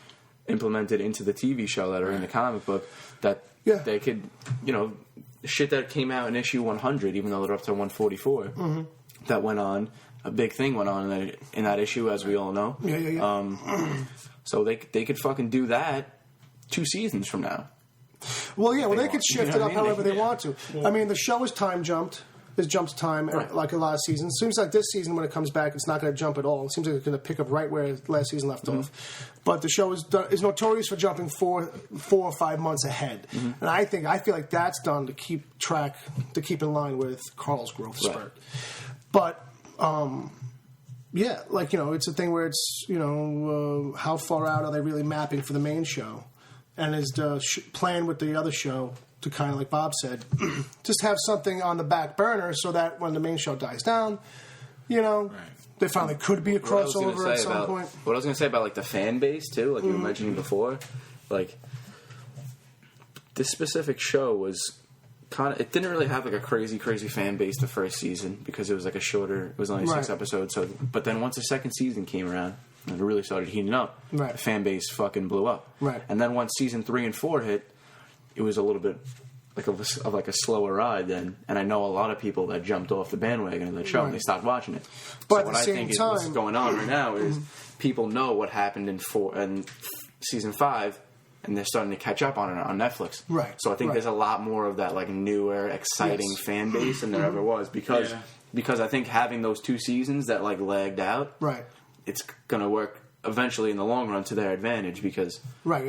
S2: implemented into the TV show that are in the comic book that they could, you know, shit that came out in issue 100, even though they're up to 144, that went on. A big thing went on in that issue, as we all know. So they could fucking do that 2 seasons from now.
S1: Well, yeah, they could shift it up however they want to. I mean, the show is time jumped. It's jumped time, like a lot of seasons. It seems like this season, when it comes back, it's not going to jump at all. It seems like it's going to pick up right where last season left off. But the show is notorious for jumping 4 or 5 months ahead. And I feel like that's done to keep in line with Carl's growth spurt. But, yeah, like, you know, it's a thing where it's, you know, how far out are they really mapping for the main show? And is the plan with the other show to kind of, like Bob said, just have something on the back burner so that when the main show dies down, you know, they found there could be a crossover at some point.
S2: What I was going to say about like the fan base too, like you were mentioning before, like this specific show was kind of, it didn't really have like a crazy fan base the first season because it was like a shorter, it was only 6 episodes. So, but then once the second season came around and it really started heating up, the fan base fucking blew up.
S1: Right.
S2: And then once season 3 and 4 hit, it was a little bit like a slower ride then. And I know a lot of people that jumped off the bandwagon of that show and they stopped watching it.
S1: But
S2: so what I think is what's going on right now is people know what happened in season 5. And they're starting to catch up on it on Netflix.
S1: Right.
S2: So I think there's a lot more of that like newer, exciting fan base than there ever was because I think having those 2 seasons that like lagged out, it's gonna work eventually in the long run to their advantage because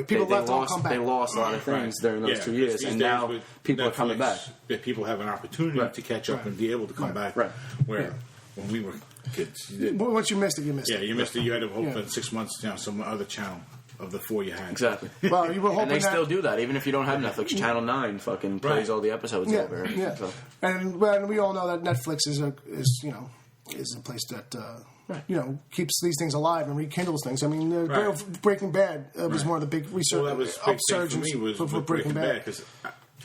S1: people
S2: they lost a lot of things during those 2 years, and now people are coming back.
S3: People have an opportunity to catch up and be able to come back. Where when we were kids,
S1: once you missed it, you missed it.
S3: Yeah, you missed it. You had to hope for 6 months, some other channel. Of the 4 you had.
S2: Exactly.
S1: Well, you were hoping
S2: and they still do that, even if you don't have Netflix. Channel 9 fucking plays all the episodes over.
S1: Yeah. So. And we all know that Netflix is a place that keeps these things alive and rekindles things. I mean, Breaking Bad was one of the big research upsurges
S3: for me was Breaking Bad because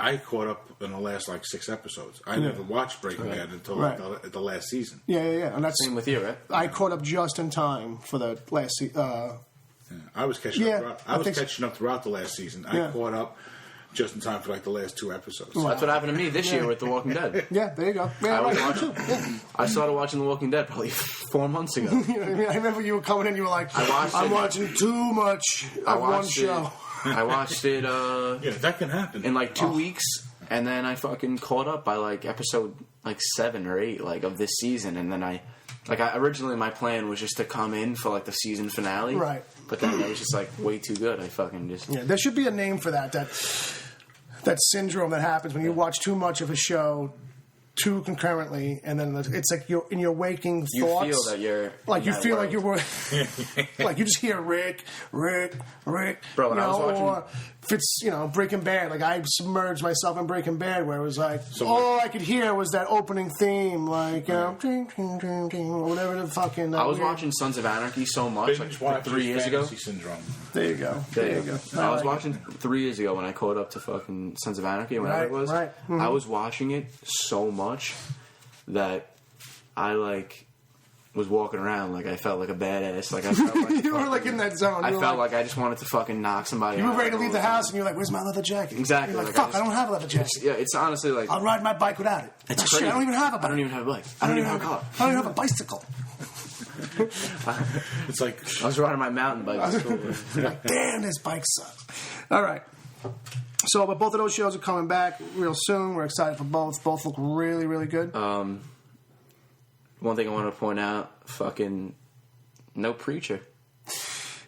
S3: I caught up in the last 6 episodes. I never watched Breaking Bad until the last season.
S1: Yeah. And that's
S2: same with you, right?
S1: I caught up just in time for the last season.
S3: I was catching up. I was catching up throughout the last season. I caught up just in time for the last 2 episodes.
S2: Wow. That's what happened to me this year with The Walking Dead.
S1: Yeah, there you go. Yeah,
S2: I started watching The Walking Dead probably 4 months ago.
S1: I remember you were coming in. You were like, "I'm watching too much of one show."
S2: I watched it.
S3: That can happen
S2: in 2 weeks, and then I fucking caught up by episode 7 or 8 of this season, and then I originally my plan was just to come in for the season finale,
S1: right?
S2: But then it was just way too good. I fucking just
S1: there should be a name for that syndrome that happens when you watch too much of a show too concurrently, and then it's you're in your waking thoughts.
S2: You feel that you're
S1: you feel like you're you just hear Rick.
S2: Bro, when I was watching,
S1: or if it's Breaking Bad, I submerged myself in Breaking Bad, where it was all I could hear was that opening theme, ting, ting, ting, ting, or whatever the fucking.
S2: I was watching Sons of Anarchy so much 3 years ago.
S3: Syndrome.
S1: There you go. There you go.
S2: I was watching 3 years ago when I caught up to fucking Sons of Anarchy, or whatever it was.
S1: Right. Mm-hmm.
S2: I was watching it so much that I was walking around I felt like a badass. I felt
S1: you were in that zone.
S2: I felt like I just wanted to fucking knock somebody out.
S1: You were ready to leave the house, and you're like, "Where's my leather jacket?"
S2: Exactly.
S1: You're fuck, I don't have a leather jacket.
S2: It's honestly
S1: I'll ride my bike without it.
S2: It's
S1: crazy. Shit, I don't even have a bike.
S2: I don't even have a bike. I don't even have a car.
S1: I don't even have a bicycle.
S3: It's
S2: I was riding my mountain bike to school.
S1: Damn, this bike sucks. All right. So, but both of those shows are coming back real soon. We're excited for both. Both look really, really good.
S2: One thing I want to point out, fucking no Preacher.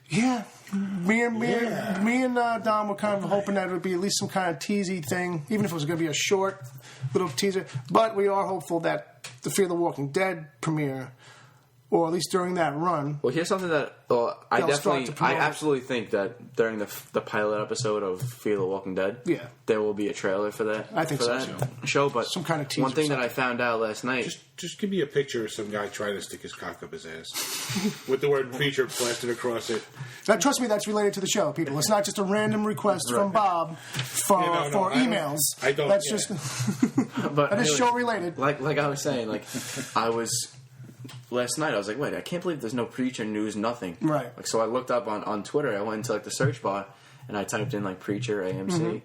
S1: Yeah. Me and Dom were kind of hoping that it would be at least some kind of teasy thing, even if it was going to be a short little teaser. But we are hopeful that the Fear the Walking Dead premiere, or at least during that run.
S2: Well, here's something that I absolutely think that during the pilot episode of Fear the Walking Dead, there will be a trailer for that.
S1: I think so too.
S2: Show, but
S1: some kind of teaser.
S2: One thing that I found out last night.
S3: Just give me a picture of some guy trying to stick his cock up his ass with the word "preacher" plastered across it.
S1: Now, trust me, that's related to the show, people. It's not just a random request from Bob for emails.
S3: I don't.
S1: That's just
S2: but
S1: that is show related.
S2: Like I was saying, I was. Last night I was like, wait, I can't believe there's no Preacher news, nothing.
S1: Right.
S2: So I looked up on Twitter. I went into the search bar and I typed in Preacher AMC,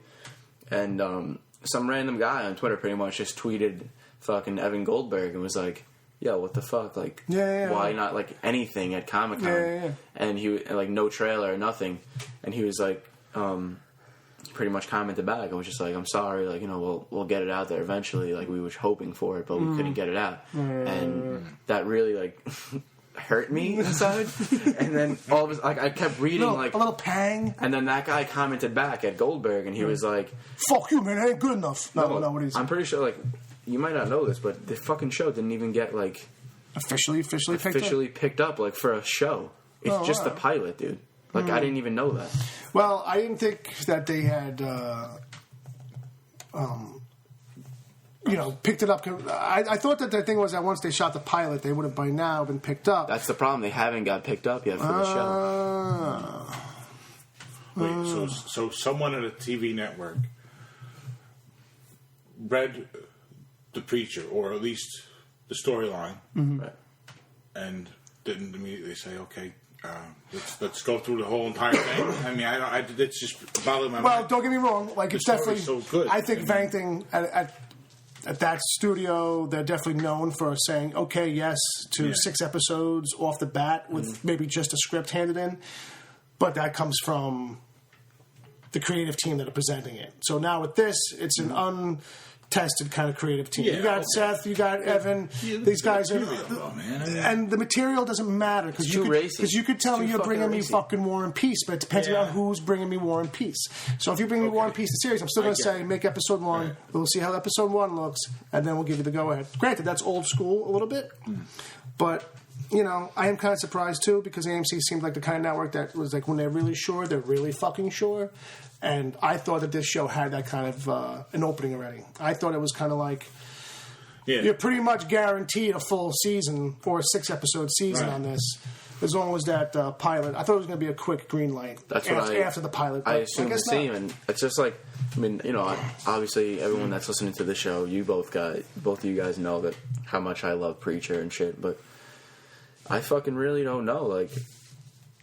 S2: and some random guy on Twitter pretty much just tweeted fucking Evan Goldberg and was like, yo, what the fuck? Why not anything at Comic-Con?
S1: Yeah.
S2: And he no trailer or nothing. And he was like, pretty much commented back. I was just like, I'm sorry, we'll get it out there eventually. We were hoping for it, but we couldn't get it out. And that really hurt me inside. And then all of I kept reading
S1: a little pang.
S2: And then that guy commented back at Goldberg, and he was like,
S1: "Fuck you, man! It ain't good enough." No, what he's.
S2: I'm pretty sure you might not know this, but the fucking show didn't even get
S1: officially
S2: picked up for a show. It's just the pilot, dude. I didn't even know that.
S1: Well, I didn't think that they had picked it up. I thought that the thing was that once they shot the pilot, they would have by now been picked up.
S2: That's the problem. They haven't got picked up yet for the show.
S3: Wait, so someone at a TV network read The Preacher, or at least the storyline,
S2: right,
S3: and didn't immediately say, "Okay, let's go through the whole entire thing." I mean, it's just bothered my mind.
S1: Well, don't get me wrong. Like, it's definitely
S3: so good.
S1: I think Vangting at that studio, they're definitely known for saying, "Okay, yes," to 6 episodes off the bat with maybe just a script handed in. But that comes from the creative team that are presenting it. So now with this, it's an untested kind of creative team. You got Seth, you got Evan. These guys are, and the material doesn't matter because you could tell me you're bringing me fucking War and Peace, but it depends on who's bringing me War and Peace. So if you bring me War and Peace, the series, I'm still going to say make episode 1. Right. We'll see how episode 1 looks, and then we'll give you the go ahead. Granted, that's old school a little bit, but. I am kind of surprised, too, because AMC seemed like the kind of network that was like, when they're really sure, they're really fucking sure. And I thought that this show had that kind of an opening already. I thought it was kind of like, you're pretty much guaranteed a full season or a 6-episode season on this, as long as that pilot. I thought it was going to be a quick green light after the pilot.
S2: I assume the same, and it's just like, I mean, obviously everyone that's listening to the show, both of you guys know that how much I love Preacher and shit, but I fucking really don't know. Like,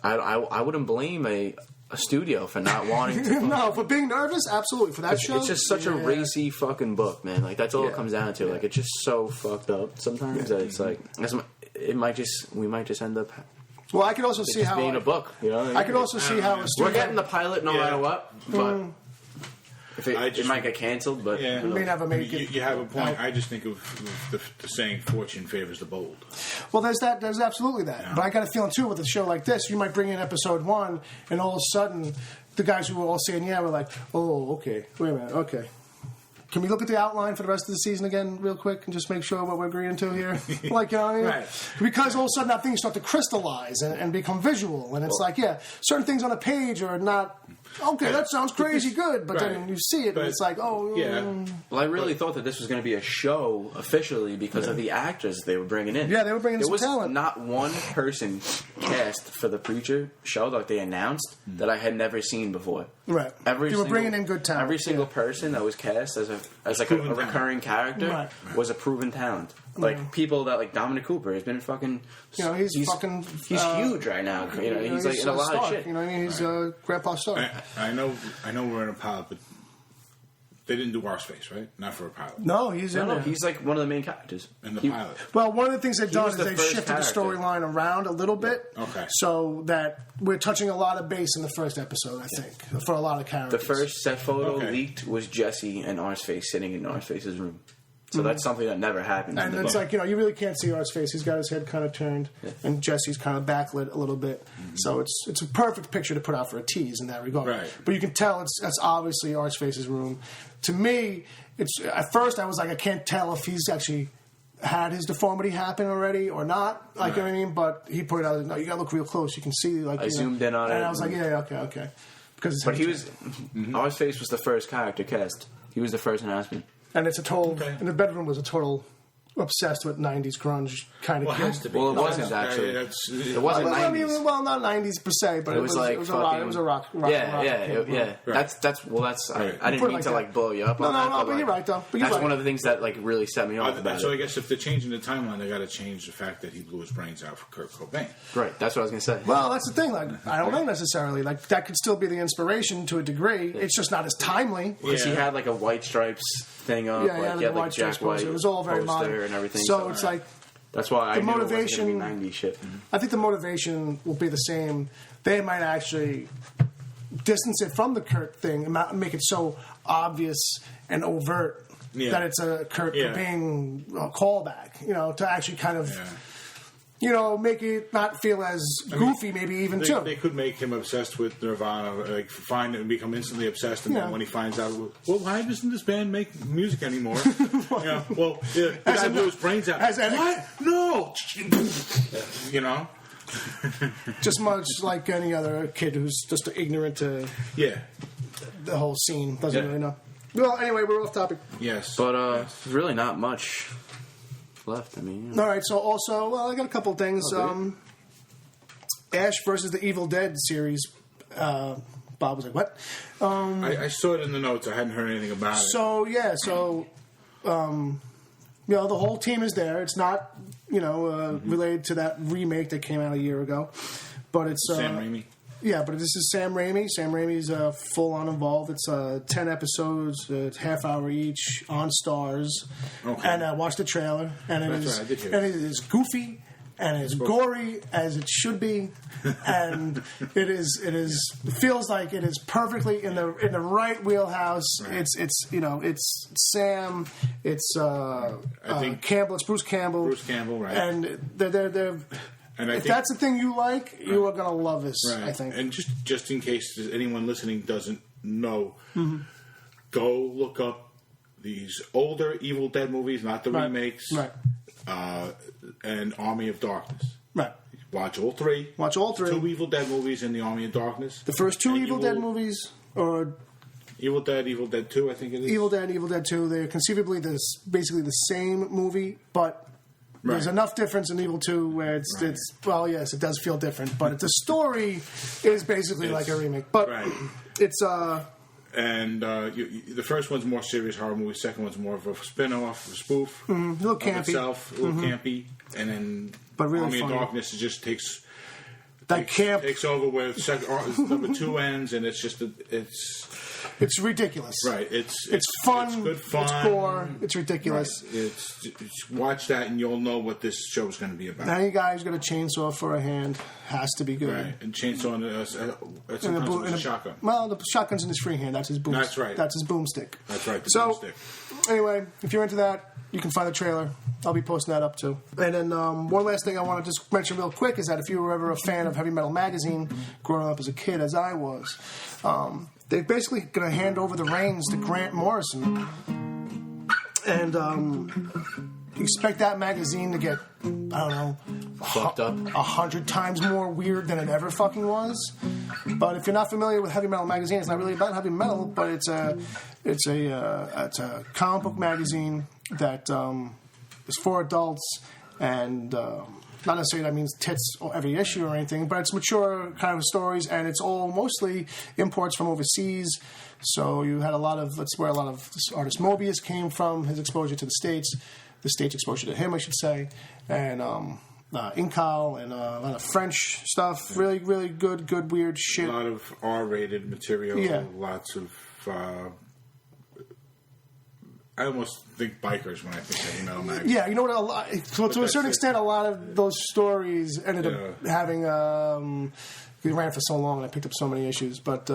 S2: I wouldn't blame a studio for not wanting to.
S1: No, for being nervous, absolutely. For that show,
S2: it's just such a racy fucking book, man. Like, that's all it comes down to. Like, it's just so fucked up sometimes that it's like we might just end up.
S1: Well, I could also see how
S2: being a book.
S1: I could also see how a studio.
S2: We're getting the pilot no matter what, but. It might get canceled, but
S1: we may never make it.
S3: You have a point. I just think of the saying, "Fortune favors the bold."
S1: Well, there's that. There's absolutely that. Yeah. But I got a feeling too with a show like this, you might bring in episode 1, and all of a sudden, the guys who were all saying "yeah" were like, "Oh, okay, wait a minute, okay." Can we look at the outline for the rest of the season again real quick and just make sure what we're agreeing to here? Like, you know what I mean?
S3: Right.
S1: Because all of a sudden that things start to crystallize and become visual. And it's certain things on a page are not, okay, that sounds crazy good. But then you see it and it's like, oh.
S3: Yeah.
S2: Well, I really thought that this was going to be a show officially because of the actors they were bringing in.
S1: Yeah, they were bringing some talent.
S2: There was not one person cast for the Preacher show that they announced that I had never seen before.
S1: Right. They were bringing in good talent.
S2: Every single person that was cast as a recurring character was a proven talent. Like people that like Dominic Cooper has been fucking.
S1: He's
S2: huge right now. He's like in a lot of shit.
S1: You know what I mean? He's Grandpa Stark.
S3: I know we're in a pilot, but they didn't do Arsface, right? Not for a pilot.
S1: No, he's in there.
S2: He's like one of the main characters
S3: in the pilot.
S1: Well, one of the things they've done is they've shifted the storyline around a little bit, so that we're touching a lot of base in the first episode. I think for a lot of characters.
S2: The first set photo leaked was Jesse and Arsface sitting in Arsface's room. So that's something that never happened.
S1: And it's like, you really can't see Art's face. He's got his head kind of turned, and Jesse's kind of backlit a little bit. So it's a perfect picture to put out for a tease in that regard.
S3: Right.
S1: But you can tell that's obviously Art's face's room. To me, at first I was like, I can't tell if he's actually had his deformity happen already or not. Like, you know what I mean? But he pointed out, no, you got to look real close. You can see, like,
S2: I zoomed in on it.
S1: And I was like, okay. Because
S2: Art's face was the first character cast. He was the first announcement.
S1: And it's a total, and the bedroom was a total obsessed with 90s grunge kind of
S3: kid.
S1: Has to be.
S2: Well, it wasn't actually. It wasn't 90s.
S1: I mean, well, not 90s per se, but it was like it was a rock.
S2: Yeah. Right. That's. I didn't mean to like blow you up.
S1: No,
S2: on that,
S1: but you're right though.
S2: That's one of the things that like really set me off about it.
S3: So I guess if they're changing the timeline, they got to change the fact that he blew his brains out for Kurt Cobain.
S2: Right. That's what I was going to say.
S1: Well, that's the thing. Like, I don't know necessarily. Like, that could still be the inspiration to a degree. It's just not as timely.
S2: Because he had like a White Stripes thing up. Like Jack White.
S1: It was all very modern
S2: and everything.
S1: So it's like
S2: that's why
S1: the
S2: I
S1: motivation.
S2: Knew it wasn't gonna be 90s shit.
S1: I think the motivation will be the same. They might actually distance it from the Kurt thing and make it so obvious and overt that it's a Kurt Cobain callback. To actually kind of. Make it not feel as goofy, maybe even too.
S3: They could make him obsessed with Nirvana, like find it and become instantly obsessed, and then when he finds out, well, why doesn't this band make music anymore? The guy blew his brains out. What? No!
S1: Just much like any other kid who's just ignorant to the whole scene, doesn't really know. Well, anyway, we're off topic.
S3: Yes.
S2: But there's really not much left. I mean,
S1: All right, so also, I got a couple things. Ash versus the Evil Dead series. Bob was like, what?
S3: I saw it in the notes. I hadn't heard anything about it.
S1: So, yeah, the whole team is there. It's not, related to that remake that came out a year ago. But it's...
S3: Sam Raimi?
S1: Yeah, but this is Sam Raimi. Sam Raimi's full-on involved. It's 10 episodes, half hour each, on Starz.
S3: Okay.
S1: And I watched the trailer. And it
S3: That's right, I did hear that.
S1: it is goofy, and it's gory, as it should be. And it feels like it is perfectly in the right wheelhouse.
S3: Right.
S1: It's Sam, it's
S3: think
S1: Campbell, it's Bruce Campbell.
S3: Bruce Campbell, right.
S1: And they're
S3: and
S1: if that's the thing you like, you are going to love this,
S3: right.
S1: I think.
S3: And just in case anyone listening doesn't know, go look up these older Evil Dead movies, not the remakes,
S1: right.
S3: And Army of Darkness.
S1: Right.
S3: Watch all three.
S1: Watch all three.
S3: 2 Evil Dead movies and the Army of Darkness.
S1: The first 2 Evil Dead movies, or
S3: Evil Dead 2, I think it is.
S1: Evil Dead 2, they're conceivably basically the same movie, but there's enough difference in Evil 2 where it's well, yes, it does feel different, but the story is basically like a remake. But it's
S3: and the first one's more serious horror movie. The second one's more of a spin-off, a spoof,
S1: a little campy,
S3: itself, a little campy, and then
S1: but really
S3: Army
S1: funny.
S3: of Darkness just takes over where number 2 ends, and it's just
S1: it's ridiculous.
S3: Right. It's
S1: fun.
S3: It's good fun.
S1: It's gore. It's ridiculous.
S3: Right. It's watch that and you'll know what this show is going to be about.
S1: Any guy who's got a chainsaw for a hand has to be good.
S3: Right. And chainsaw sometimes a shotgun.
S1: Well, the shotgun's in his free hand. That's his boom.
S3: That's right.
S1: That's his boomstick.
S3: That's right. The
S1: boomstick. Anyway, if you're into that, you can find the trailer. I'll be posting that up too. And then one last thing I want to just mention real quick is that if you were ever a fan of Heavy Metal Magazine growing up as a kid, as I was, they're basically going to hand over the reins to Grant Morrison. And expect that magazine to get, I don't know,
S2: fucked up
S1: 100 times more weird than it ever fucking was. But if you're not familiar with Heavy Metal Magazine, it's not really about heavy metal, but it's a comic book magazine that is for adults, and not necessarily that means tits or every issue or anything, but it's mature kind of stories, and it's all mostly imports from overseas. So you had that's where a lot of this artist Mobius came from, his exposure to the States exposure to him, I should say, and Incal and a lot of French stuff. Really, really good, weird shit.
S3: A lot of R-rated material.
S1: Yeah.
S3: Lots of... I almost think bikers when I think Heavy Metal Magazine.
S1: Yeah, you know what? To a certain extent, a lot of those stories ended up having... we ran for so long and I picked up so many issues, but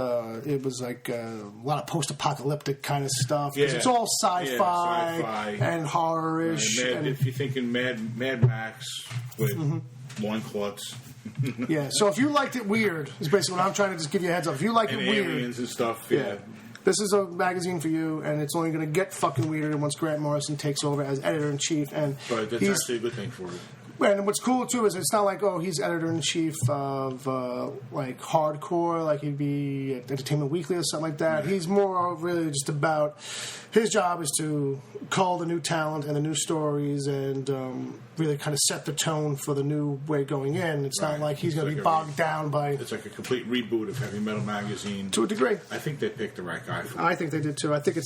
S1: it was like a lot of post-apocalyptic kind of stuff. Yeah. It's all sci-fi and horror-ish.
S3: Right.
S1: And
S3: if you're thinking Mad Max with loincloths.
S1: Yeah, so if you liked it weird, is basically what I'm trying to just give you a heads up. If you liked it weird...
S3: aliens and stuff, yeah.
S1: This is a magazine for you, and it's only going to get fucking weirder once Grant Morrison takes over as editor-in-chief.
S3: But that's actually a good thing for it.
S1: And what's cool, too, is it's not like, he's editor-in-chief of, hardcore, like he'd be at Entertainment Weekly or something like that. He's more really just about... His job is to call the new talent and the new stories and really kind of set the tone for the new way going in. It's not like he's going to be bogged down by...
S3: It's like a complete reboot of Heavy Metal Magazine.
S1: To a degree.
S3: I think they picked the right guy for it.
S1: I think they did, too. I think it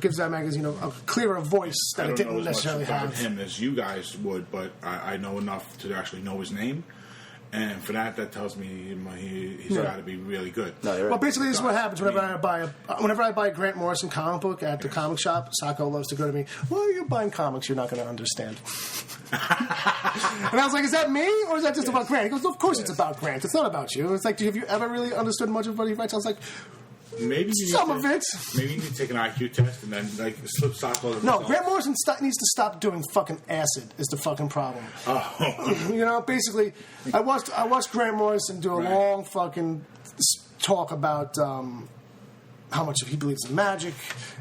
S1: gives that magazine a clearer voice that it didn't necessarily have.
S3: I don't know as much about him as you guys would, but I know enough to actually know his name. And for that tells me he's got to be really good.
S2: No, you're right.
S1: Well, basically, this is what happens whenever I buy a Grant Morrison comic book at the comic shop. Sacco loves to go to me, well, you're buying comics you're not going to understand. And I was like, is that me? Or is that just about Grant? He goes, of course it's about Grant. It's not about you. It's like, have you ever really understood much of what he writes? I was like,
S3: maybe
S1: some of it.
S3: Maybe you need to take an IQ test and then slip Sacco.
S1: No, Grant Morrison needs to stop doing fucking acid. Is the fucking problem?
S3: Oh,
S1: basically, I watched Grant Morrison do a long fucking talk about how much he believes in magic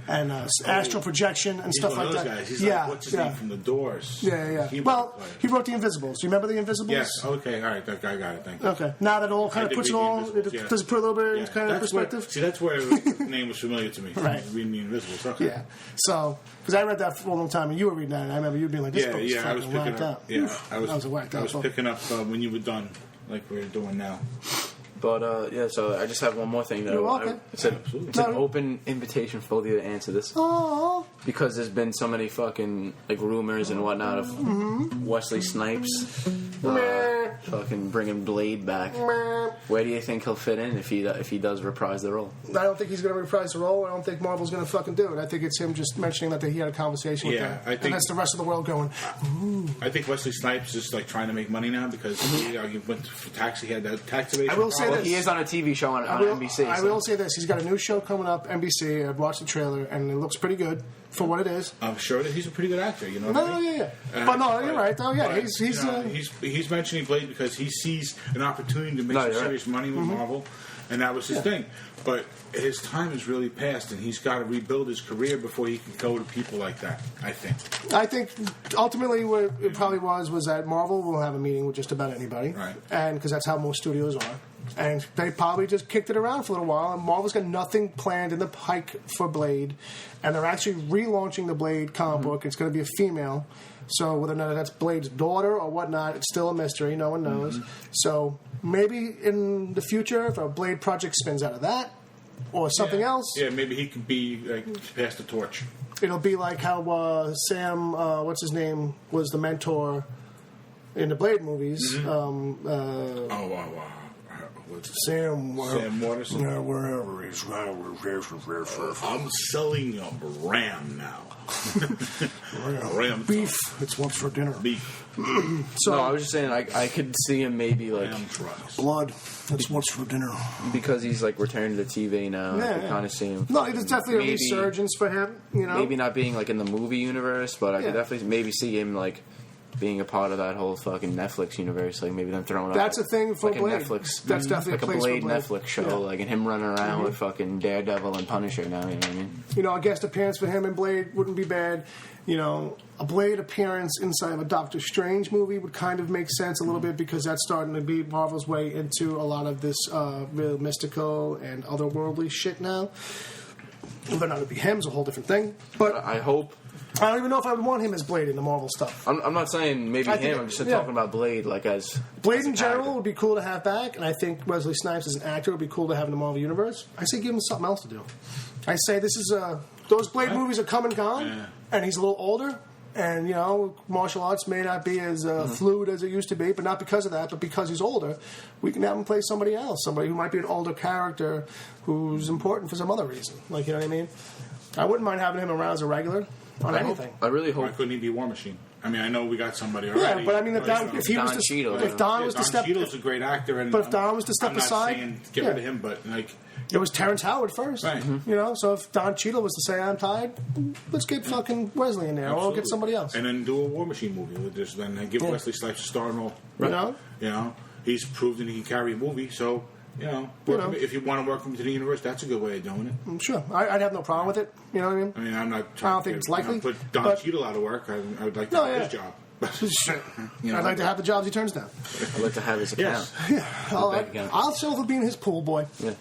S1: and astral projection and stuff like that.
S3: Guys. He's like, what's his name from The Doors?
S1: Yeah. Well, he wrote The Invisibles. Do you remember The Invisibles?
S3: Yes. Okay. All right. I got it. Thank you.
S1: Okay. Now that all kind of puts it all, does it put a little bit in kind of perspective?
S3: That's where the name was familiar to me.
S1: Right.
S3: Reading The Invisibles. Okay.
S1: Yeah. So, because I read that for a long time, and you were reading that, and I remember you being like, "This book is fucking whacked out."
S3: Yeah,
S1: I was
S3: picking up when you were done, like we're doing now.
S2: But so I just have one more thing that it's an open invitation for both of you to answer this.
S1: Oh,
S2: because there's been so many fucking like rumors and whatnot of Wesley Snipes fucking bringing Blade back. Where do you think he'll fit in if he does reprise the role?
S1: I don't think he's going to reprise the role. I don't think Marvel's going to fucking do it. I think it's him just mentioning that he had a conversation with them. And that's the rest of the world going, ooh.
S3: I think Wesley Snipes is like trying to make money now because he went for tax. He had that tax evasion.
S1: I will say this.
S2: He is on a TV show on NBC.
S1: I will say this. He's got a new show coming up, NBC. I've watched the trailer, and it looks pretty good for what it is.
S3: I'm sure that he's a pretty good actor, you know.
S1: But no, you're right. Oh, yeah,
S3: he's mentioning Blade because he sees an opportunity to make some serious money with Marvel, and that was his thing. But his time has really passed, and he's got to rebuild his career before he can go to people like that. I think
S1: ultimately what it probably was that Marvel will have a meeting with just about anybody,
S3: right?
S1: And because that's how most studios are. And they probably just kicked it around for a little while. And Marvel's got nothing planned in the pike for Blade. And they're actually relaunching the Blade comic book. It's going to be a female. So whether or not that's Blade's daughter or whatnot, it's still a mystery. No one knows. So maybe in the future, if a Blade project spins out of that or something else.
S3: Yeah, maybe he could be like pass the torch.
S1: It'll be like how Sam, what's his name, was the mentor in the Blade movies. Sam
S3: Morrison.
S1: Wherever he's
S3: I'm selling a ram now. Ram
S1: beef. It's what's for dinner.
S3: Beef.
S2: So I was just saying, I could see him maybe like
S1: blood. That's what's for dinner.
S2: Because he's like returning to TV now. I could kind of see him.
S1: No, there's definitely a resurgence for him. You know,
S2: maybe not being like in the movie universe, but I could definitely maybe see him like being a part of that whole fucking Netflix universe, like maybe them throwing
S1: that's
S2: up
S1: a thing for
S2: like
S1: Blade.
S2: a Netflix,
S1: that's definitely
S2: like
S1: a place
S2: Blade
S1: for Blade
S2: Netflix show, like and him running around with fucking Daredevil and Punisher now. You know what I mean?
S1: You know, a guest appearance for him in Blade wouldn't be bad. You know, a Blade appearance inside of a Doctor Strange movie would kind of make sense a little bit because that's starting to be Marvel's way into a lot of this real mystical and otherworldly shit now. Whether or not it'd be him is a whole different thing. But
S2: I hope.
S1: I don't even know if I would want him as Blade in the Marvel stuff.
S2: I'm not saying maybe him. I'm just talking about Blade, like as
S1: Blade in general would be cool to have back, and I think Wesley Snipes as an actor would be cool to have in the Marvel universe. I say give him something else to do. I say this is those Blade movies are come and gone, and he's a little older, and you know martial arts may not be as fluid as it used to be, but not because of that, but because he's older, we can have him play somebody else, somebody who might be an older character who's important for some other reason. Like, you know what I mean? I wouldn't mind having him around as a regular. On anything.
S2: I really hope.
S3: Why couldn't he be War Machine? I mean, I know we got somebody already.
S1: Yeah, but I mean, if Don was to step,
S3: Cheadle's a great actor,
S1: but if Don was to step aside,
S3: saying get rid of him, but like
S1: it was Terrence Howard first,
S3: right?
S1: You know, so if Don Cheadle was to say I'm tired, let's get fucking Wesley in there, or get somebody else,
S3: and then do a War Machine movie with this. Then give Wesley Snipes a starring role.
S1: Right.
S3: You know, he's proved that he can carry a movie, so. You know, if you want to work him to the universe, that's a good way of doing it.
S1: I'm sure. I'd have no problem with it. You know what I mean?
S3: I mean, I'm not.
S1: I don't think it's likely.
S3: Put Don Cheadle out of work. I would like to have his job.
S1: You know, I'd like to have the jobs he turns down.
S2: I'd like to have his account.
S1: I'll settle for being his pool boy. Yeah.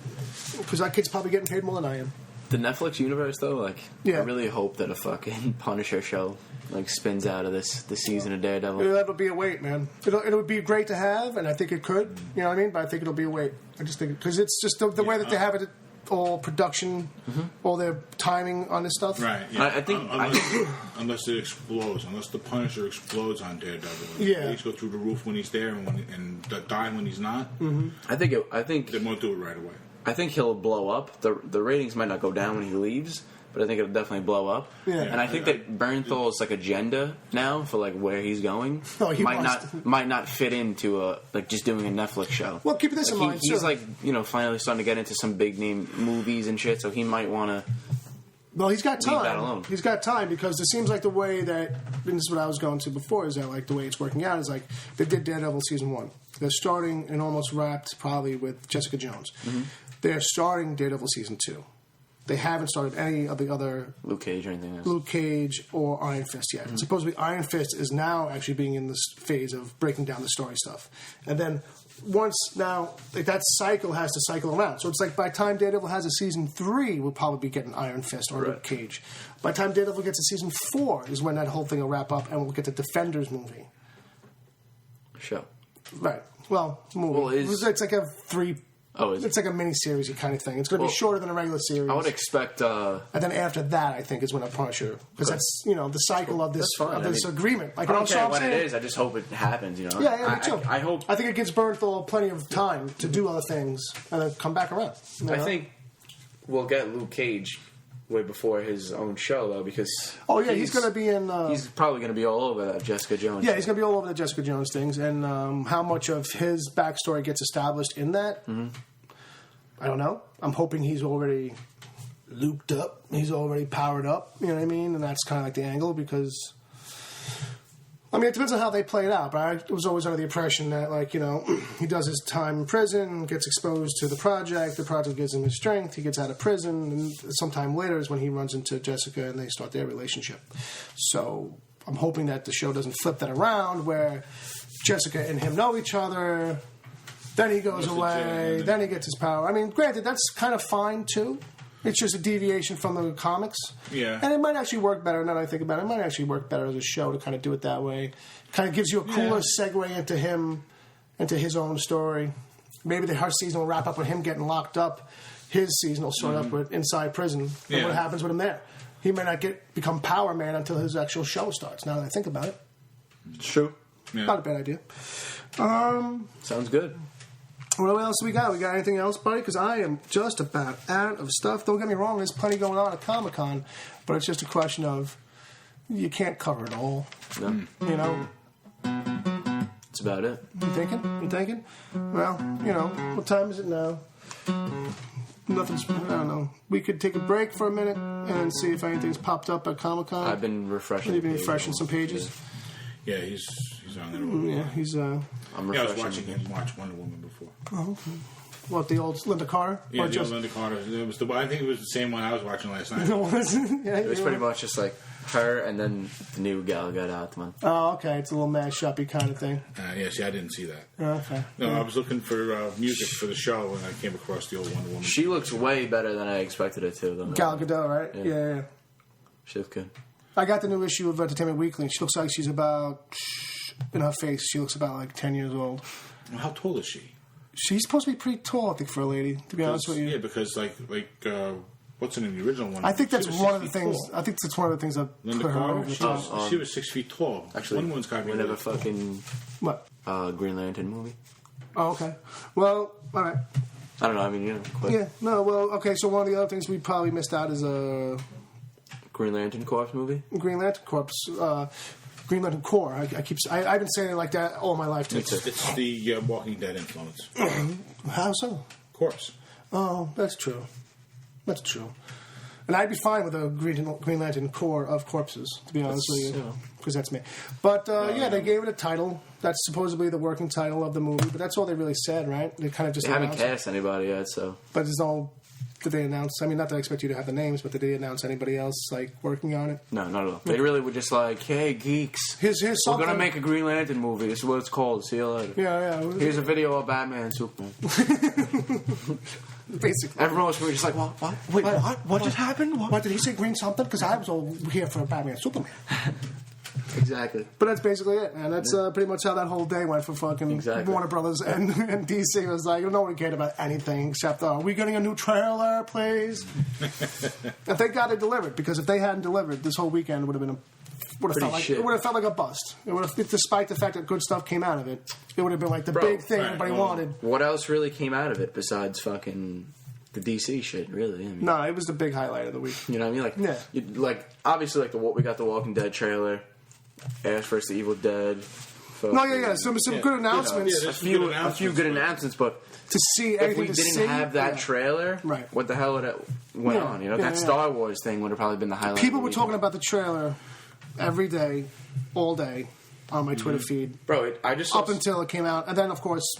S1: Because that kid's probably getting paid more than I am.
S2: The Netflix universe, though, like, I really hope that a fucking Punisher show like spins out of this season of Daredevil.
S1: That would be a wait, man. It would be great to have, and I think it could. You know what I mean? But I think it'll be a wait. I just think because it's just the way that they have it. All production, all their timing on this stuff.
S3: Right. Yeah.
S2: I think
S3: unless it explodes, unless the Punisher explodes on Daredevil, and go through the roof when he's there and die when he's not.
S2: I think
S3: they won't do it right away.
S2: I think he'll blow up. The ratings might not go down when he leaves, but I think it'll definitely blow up.
S1: Yeah.
S2: And I think that Bernthal's like agenda now for like where he's going might not fit into like just doing a Netflix show.
S1: Well, keep this in mind.
S2: He's like finally starting to get into some big name movies and shit, so he might want to.
S1: Well, he's got time.
S2: Leave that alone.
S1: He's got time because it seems like the way that, and this is what I was going to before, is that like the way it's working out is like they did Daredevil season 1. They're starting and almost wrapped probably with Jessica Jones. They're starting Daredevil season 2. They haven't started any of the other
S2: Luke Cage or anything else.
S1: Luke Cage or Iron Fist yet. Supposedly Iron Fist is now actually being in this phase of breaking down the story stuff. And then once now, like that cycle has to cycle around. So it's like by the time Daredevil has a season 3, we'll probably be getting Iron Fist or Luke Cage. By the time Daredevil gets to season 4 is when that whole thing will wrap up and we'll get the Defenders movie.
S2: Show.
S1: Right. Well, movie.
S2: Well,
S1: it's like a 3...
S2: Oh, is it?
S1: It's like a mini-series kind of thing. It's going to be shorter than a regular series.
S2: I would expect...
S1: and then after that, I think, is when a Punisher... Because that's, the cycle of this agreement. Like,
S2: I don't care what it is. I just hope it happens,
S1: Yeah, me too.
S2: I hope...
S1: I think it gives Bernthal plenty of time to do other things and then come back around.
S2: I think we'll get Luke Cage way before his own show, though, because...
S1: Oh, yeah, he's going to be in...
S2: he's probably going to be all over that Jessica Jones.
S1: Yeah, he's going to be all over the Jessica Jones things. And how much of his backstory gets established in that... Mm-hmm. I don't know. I'm hoping he's already looped up. He's already powered up. You know what I mean? And that's kind of like the angle because... I mean, it depends on how they play it out. But I was always under the impression that, he does his time in prison, gets exposed to the project gives him his strength, he gets out of prison, and sometime later is when he runs into Jessica and they start their relationship. So I'm hoping that the show doesn't flip that around where Jessica and him know each other... Then he goes away. Then he gets his power. I mean, granted, that's kind of fine, too. It's just a deviation from the comics.
S3: Yeah.
S1: And it might actually work better, now that I think about it. It might actually work better as a show to kind of do it that way. It kind of gives you a cooler segue into him, into his own story. Maybe the first season will wrap up with him getting locked up. His season will start up with inside prison. And what happens with him there. He may not become Power Man until his actual show starts, now that I think about it.
S2: It's true.
S3: Yeah.
S1: Not a bad idea.
S2: Sounds good.
S1: What else we got? We got anything else, buddy? Because I am just about out of stuff. Don't get me wrong, there's plenty going on at Comic-Con, but it's just a question of you can't cover it all.
S2: No. That's about it.
S1: You thinking? Well, what time is it now? Nothing's, I don't know. We could take a break for a minute and see if anything's popped up at Comic-Con.
S2: I've been refreshing.
S1: You've been refreshing some pages?
S3: Yeah, he's on there.
S1: Yeah, he's...
S3: I was watching him watch Wonder Woman before.
S1: Oh, okay. What, the old Linda Carter?
S3: Yeah, the old Linda Carter. I think it was the same one I was watching last night.
S2: It was pretty much just like her and then the new Gal Gadot.
S1: Oh, okay. It's a little mash-up-y kind of thing.
S3: See, I didn't see that.
S1: Okay.
S3: No, I was looking for music for the show and I came across the old Wonder Woman.
S2: She looks way better than I expected it to, though.
S1: Gal Gadot, right? Yeah.
S2: She looks good.
S1: I got the new issue of Entertainment Weekly. She looks like she's about... In her face, she looks about like 10 years old.
S3: How tall is she?
S1: She's supposed to be pretty tall, I think, for a lady, to be honest with you.
S3: Yeah, because what's in the original one?
S1: I think that's one of the things. I think that's one of the things that
S3: Linda
S1: put her
S3: Carter,
S1: over the top.
S3: she was 6 feet tall.
S2: Actually,
S3: One one's got to be
S2: whenever fucking
S1: what
S2: Green Lantern movie.
S1: Oh, okay. Well, all right.
S2: I don't know. I mean, quick.
S1: Yeah. No. Well, okay. So one of the other things we probably missed out is
S2: Green Lantern Corps movie.
S1: Green Lantern Corps. Green Lantern Corps. I've been saying it like that all my life too.
S3: It's the Walking Dead influence.
S1: How so?
S3: Of course.
S1: Oh, that's true. That's true. And I'd be fine with a Green Lantern Corps of corpses, to be honest with you, because that's me. But they gave it a title. That's supposedly the working title of the movie, but that's all they really said, right? They kind of just
S2: haven't cast anybody yet, so.
S1: But it's all. Did they announce? I mean, not that I expect you to have the names, but did they announce anybody else working on it?
S2: No, not at all. They really were just like, "Hey, geeks, we're gonna make a Green Lantern movie. This is what it's called. See you later."
S1: Yeah.
S2: Here's a video of Batman and Superman.
S1: Basically,
S2: everyone was just like, "What? Wait, what? What just happened?
S1: What did he say? Green something? Because I was all here for Batman and Superman."
S2: Exactly.
S1: But that's basically it, man. That's pretty much how that whole day went for fucking Warner Brothers and DC. It was like, no one cared about anything except, are we getting a new trailer, please? And thank God they delivered, because if they hadn't delivered, this whole weekend would have felt like a bust. It would have, despite the fact that good stuff came out of it, it would have been like the big thing everybody wanted.
S2: What else really came out of it besides fucking the DC shit? Really? I mean,
S1: no, it was the big highlight of the week.
S2: You know what I mean? Obviously, we got the Walking Dead trailer. Ash vs. the Evil Dead.
S1: Some good announcements.
S2: A few good announcements, but
S1: to see
S2: if we didn't have that trailer, what the hell would it went on? That Star Wars thing would have probably been the highlight.
S1: People were talking about the trailer every day, all day, on my Twitter feed.
S2: Bro, I just
S1: up until it came out, and then of course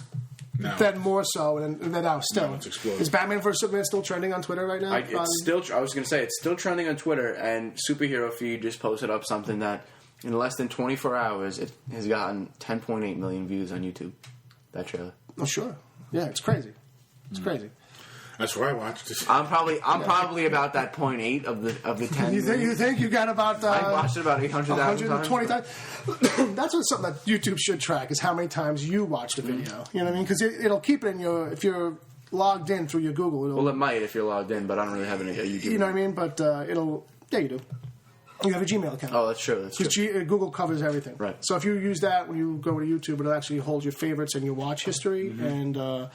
S1: then more so, and then now still.
S3: Now it's exploded.
S1: Is Batman vs Superman still trending on Twitter right now?
S2: I was going to say, it's still trending on Twitter, and Superhero Feed just posted up something that in less than 24 hours, it has gotten 10.8 million views on YouTube. That trailer.
S1: Oh, sure. Yeah, it's crazy. It's crazy.
S3: That's where I watched it.
S2: I'm probably about that 0.8 of the 10.
S1: You think you got about?
S2: I watched it about 800,000 times.
S1: 120 times. That's something that YouTube should track is how many times you watched a video. You know what I mean? Because it'll keep it in if you're logged in through your Google.
S2: Well, it might if you're logged in, but I don't really have any YouTube.
S1: You know what I mean? But it'll. Yeah, you do. You have a Gmail account.
S2: Oh, that's true.
S1: Because Google covers everything.
S2: Right.
S1: So if you use that when you go to YouTube, it'll actually hold your favorites and your watch history and a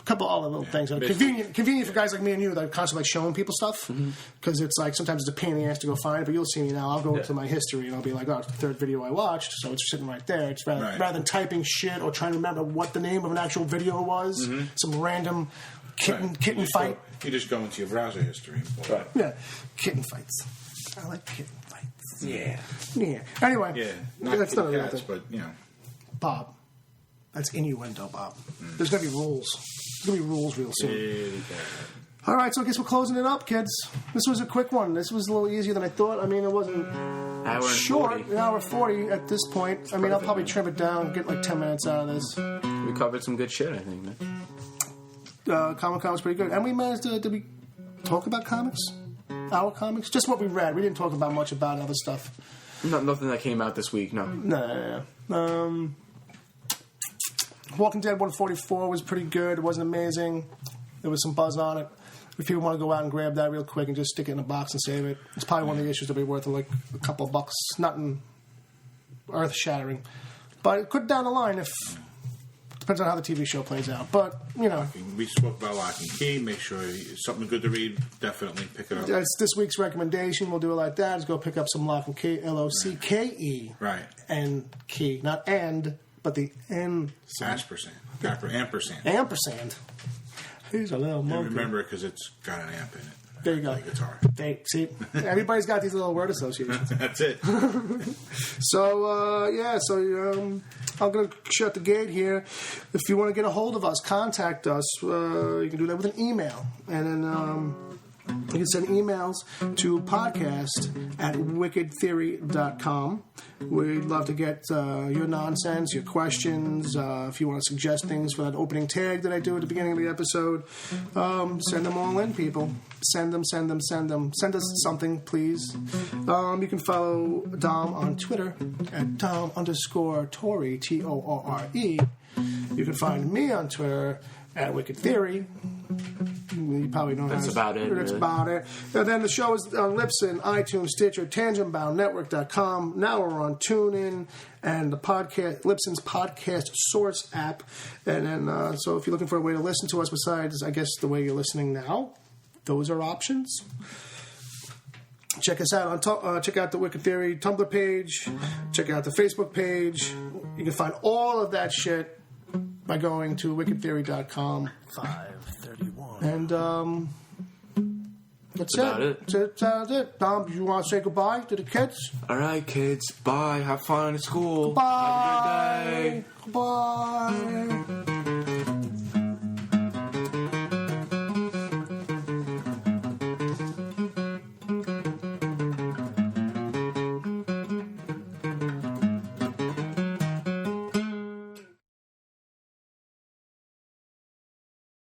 S1: couple other little things. Convenient for guys like me and you that are constantly showing people stuff. Because it's like sometimes it's a pain in the ass to go find it, but you'll see me now. I'll go to my history and I'll be like, oh, it's the third video I watched, so it's sitting right there. It's rather than typing shit or trying to remember what the name of an actual video was, some random kitten fight.
S3: You just go into your browser history.
S1: Right. Yeah, kitten fights. I like kitten fights.
S2: Yeah.
S1: Anyway.
S3: Yeah.
S1: That's not a real
S3: cats,
S1: thing.
S3: but,
S1: Bob. That's innuendo, Bob. There's going to be rules. There's going to be rules real soon. All right, so I guess we're closing it up, kids. This was a quick one. This was a little easier than I thought. I mean, it wasn't short. An hour 40 at this point. I mean, I'll probably trim it down, get like 10 minutes out of this.
S2: We covered some good shit, I think, man.
S1: Comic-Con was pretty good. And we managed to... Did we talk about comics? Our comics? Just what we read. We didn't talk about much about other stuff.
S2: Nothing that came out this week, no.
S1: No. Walking Dead 144 was pretty good. It wasn't amazing. There was some buzz on it. If people want to go out and grab that real quick and just stick it in a box and save it, it's probably one of the issues that'll be worth like a couple bucks. Nothing earth-shattering. But it could down the line if... Depends on how the TV show plays out. But, you know...
S3: We spoke about Locke and Key. Make sure it's something good to read. Definitely pick it up.
S1: That's this week's recommendation. We'll do it like that. Is go pick up some Locke and Key. L-O-C-K-E.
S3: Right.
S1: And Key. Not and, but the N. Ampersand. He's a little monkey.
S3: And remember it because it's got an amp in it.
S1: There you go.
S3: Like guitar.
S1: See, everybody's got these little word associations.
S3: That's it.
S1: So, I'm going to shut the gate here. If you want to get a hold of us, contact us. You can do that with an email. And then you can send emails to podcast@wickedtheory.com. We'd love to get your nonsense, your questions. If you want to suggest things for that opening tag that I do at the beginning of the episode, send them all in, people. Send them. Send us something, please. You can follow Dom on Twitter at Dom_Torre, T-O-R-R-E. You can find me on Twitter at Wicked Theory. You probably know
S2: that's about it.
S1: That's about it. And then the show is on Libsyn, iTunes, Stitcher, TangentBoundNetwork.com. Now we're on TuneIn and the podcast, Libsyn's podcast source app. And then, so if you're looking for a way to listen to us besides, I guess, the way you're listening now, those are options. Check us out on check out the Wicked Theory Tumblr page. Check out the Facebook page. You can find all of that shit by going to wickedtheory.com. 531. And that's it. That's it. Dom, you want to say goodbye to the kids?
S2: All right, kids. Bye. Have fun at school.
S1: Bye.
S2: Have a good day.
S1: Bye.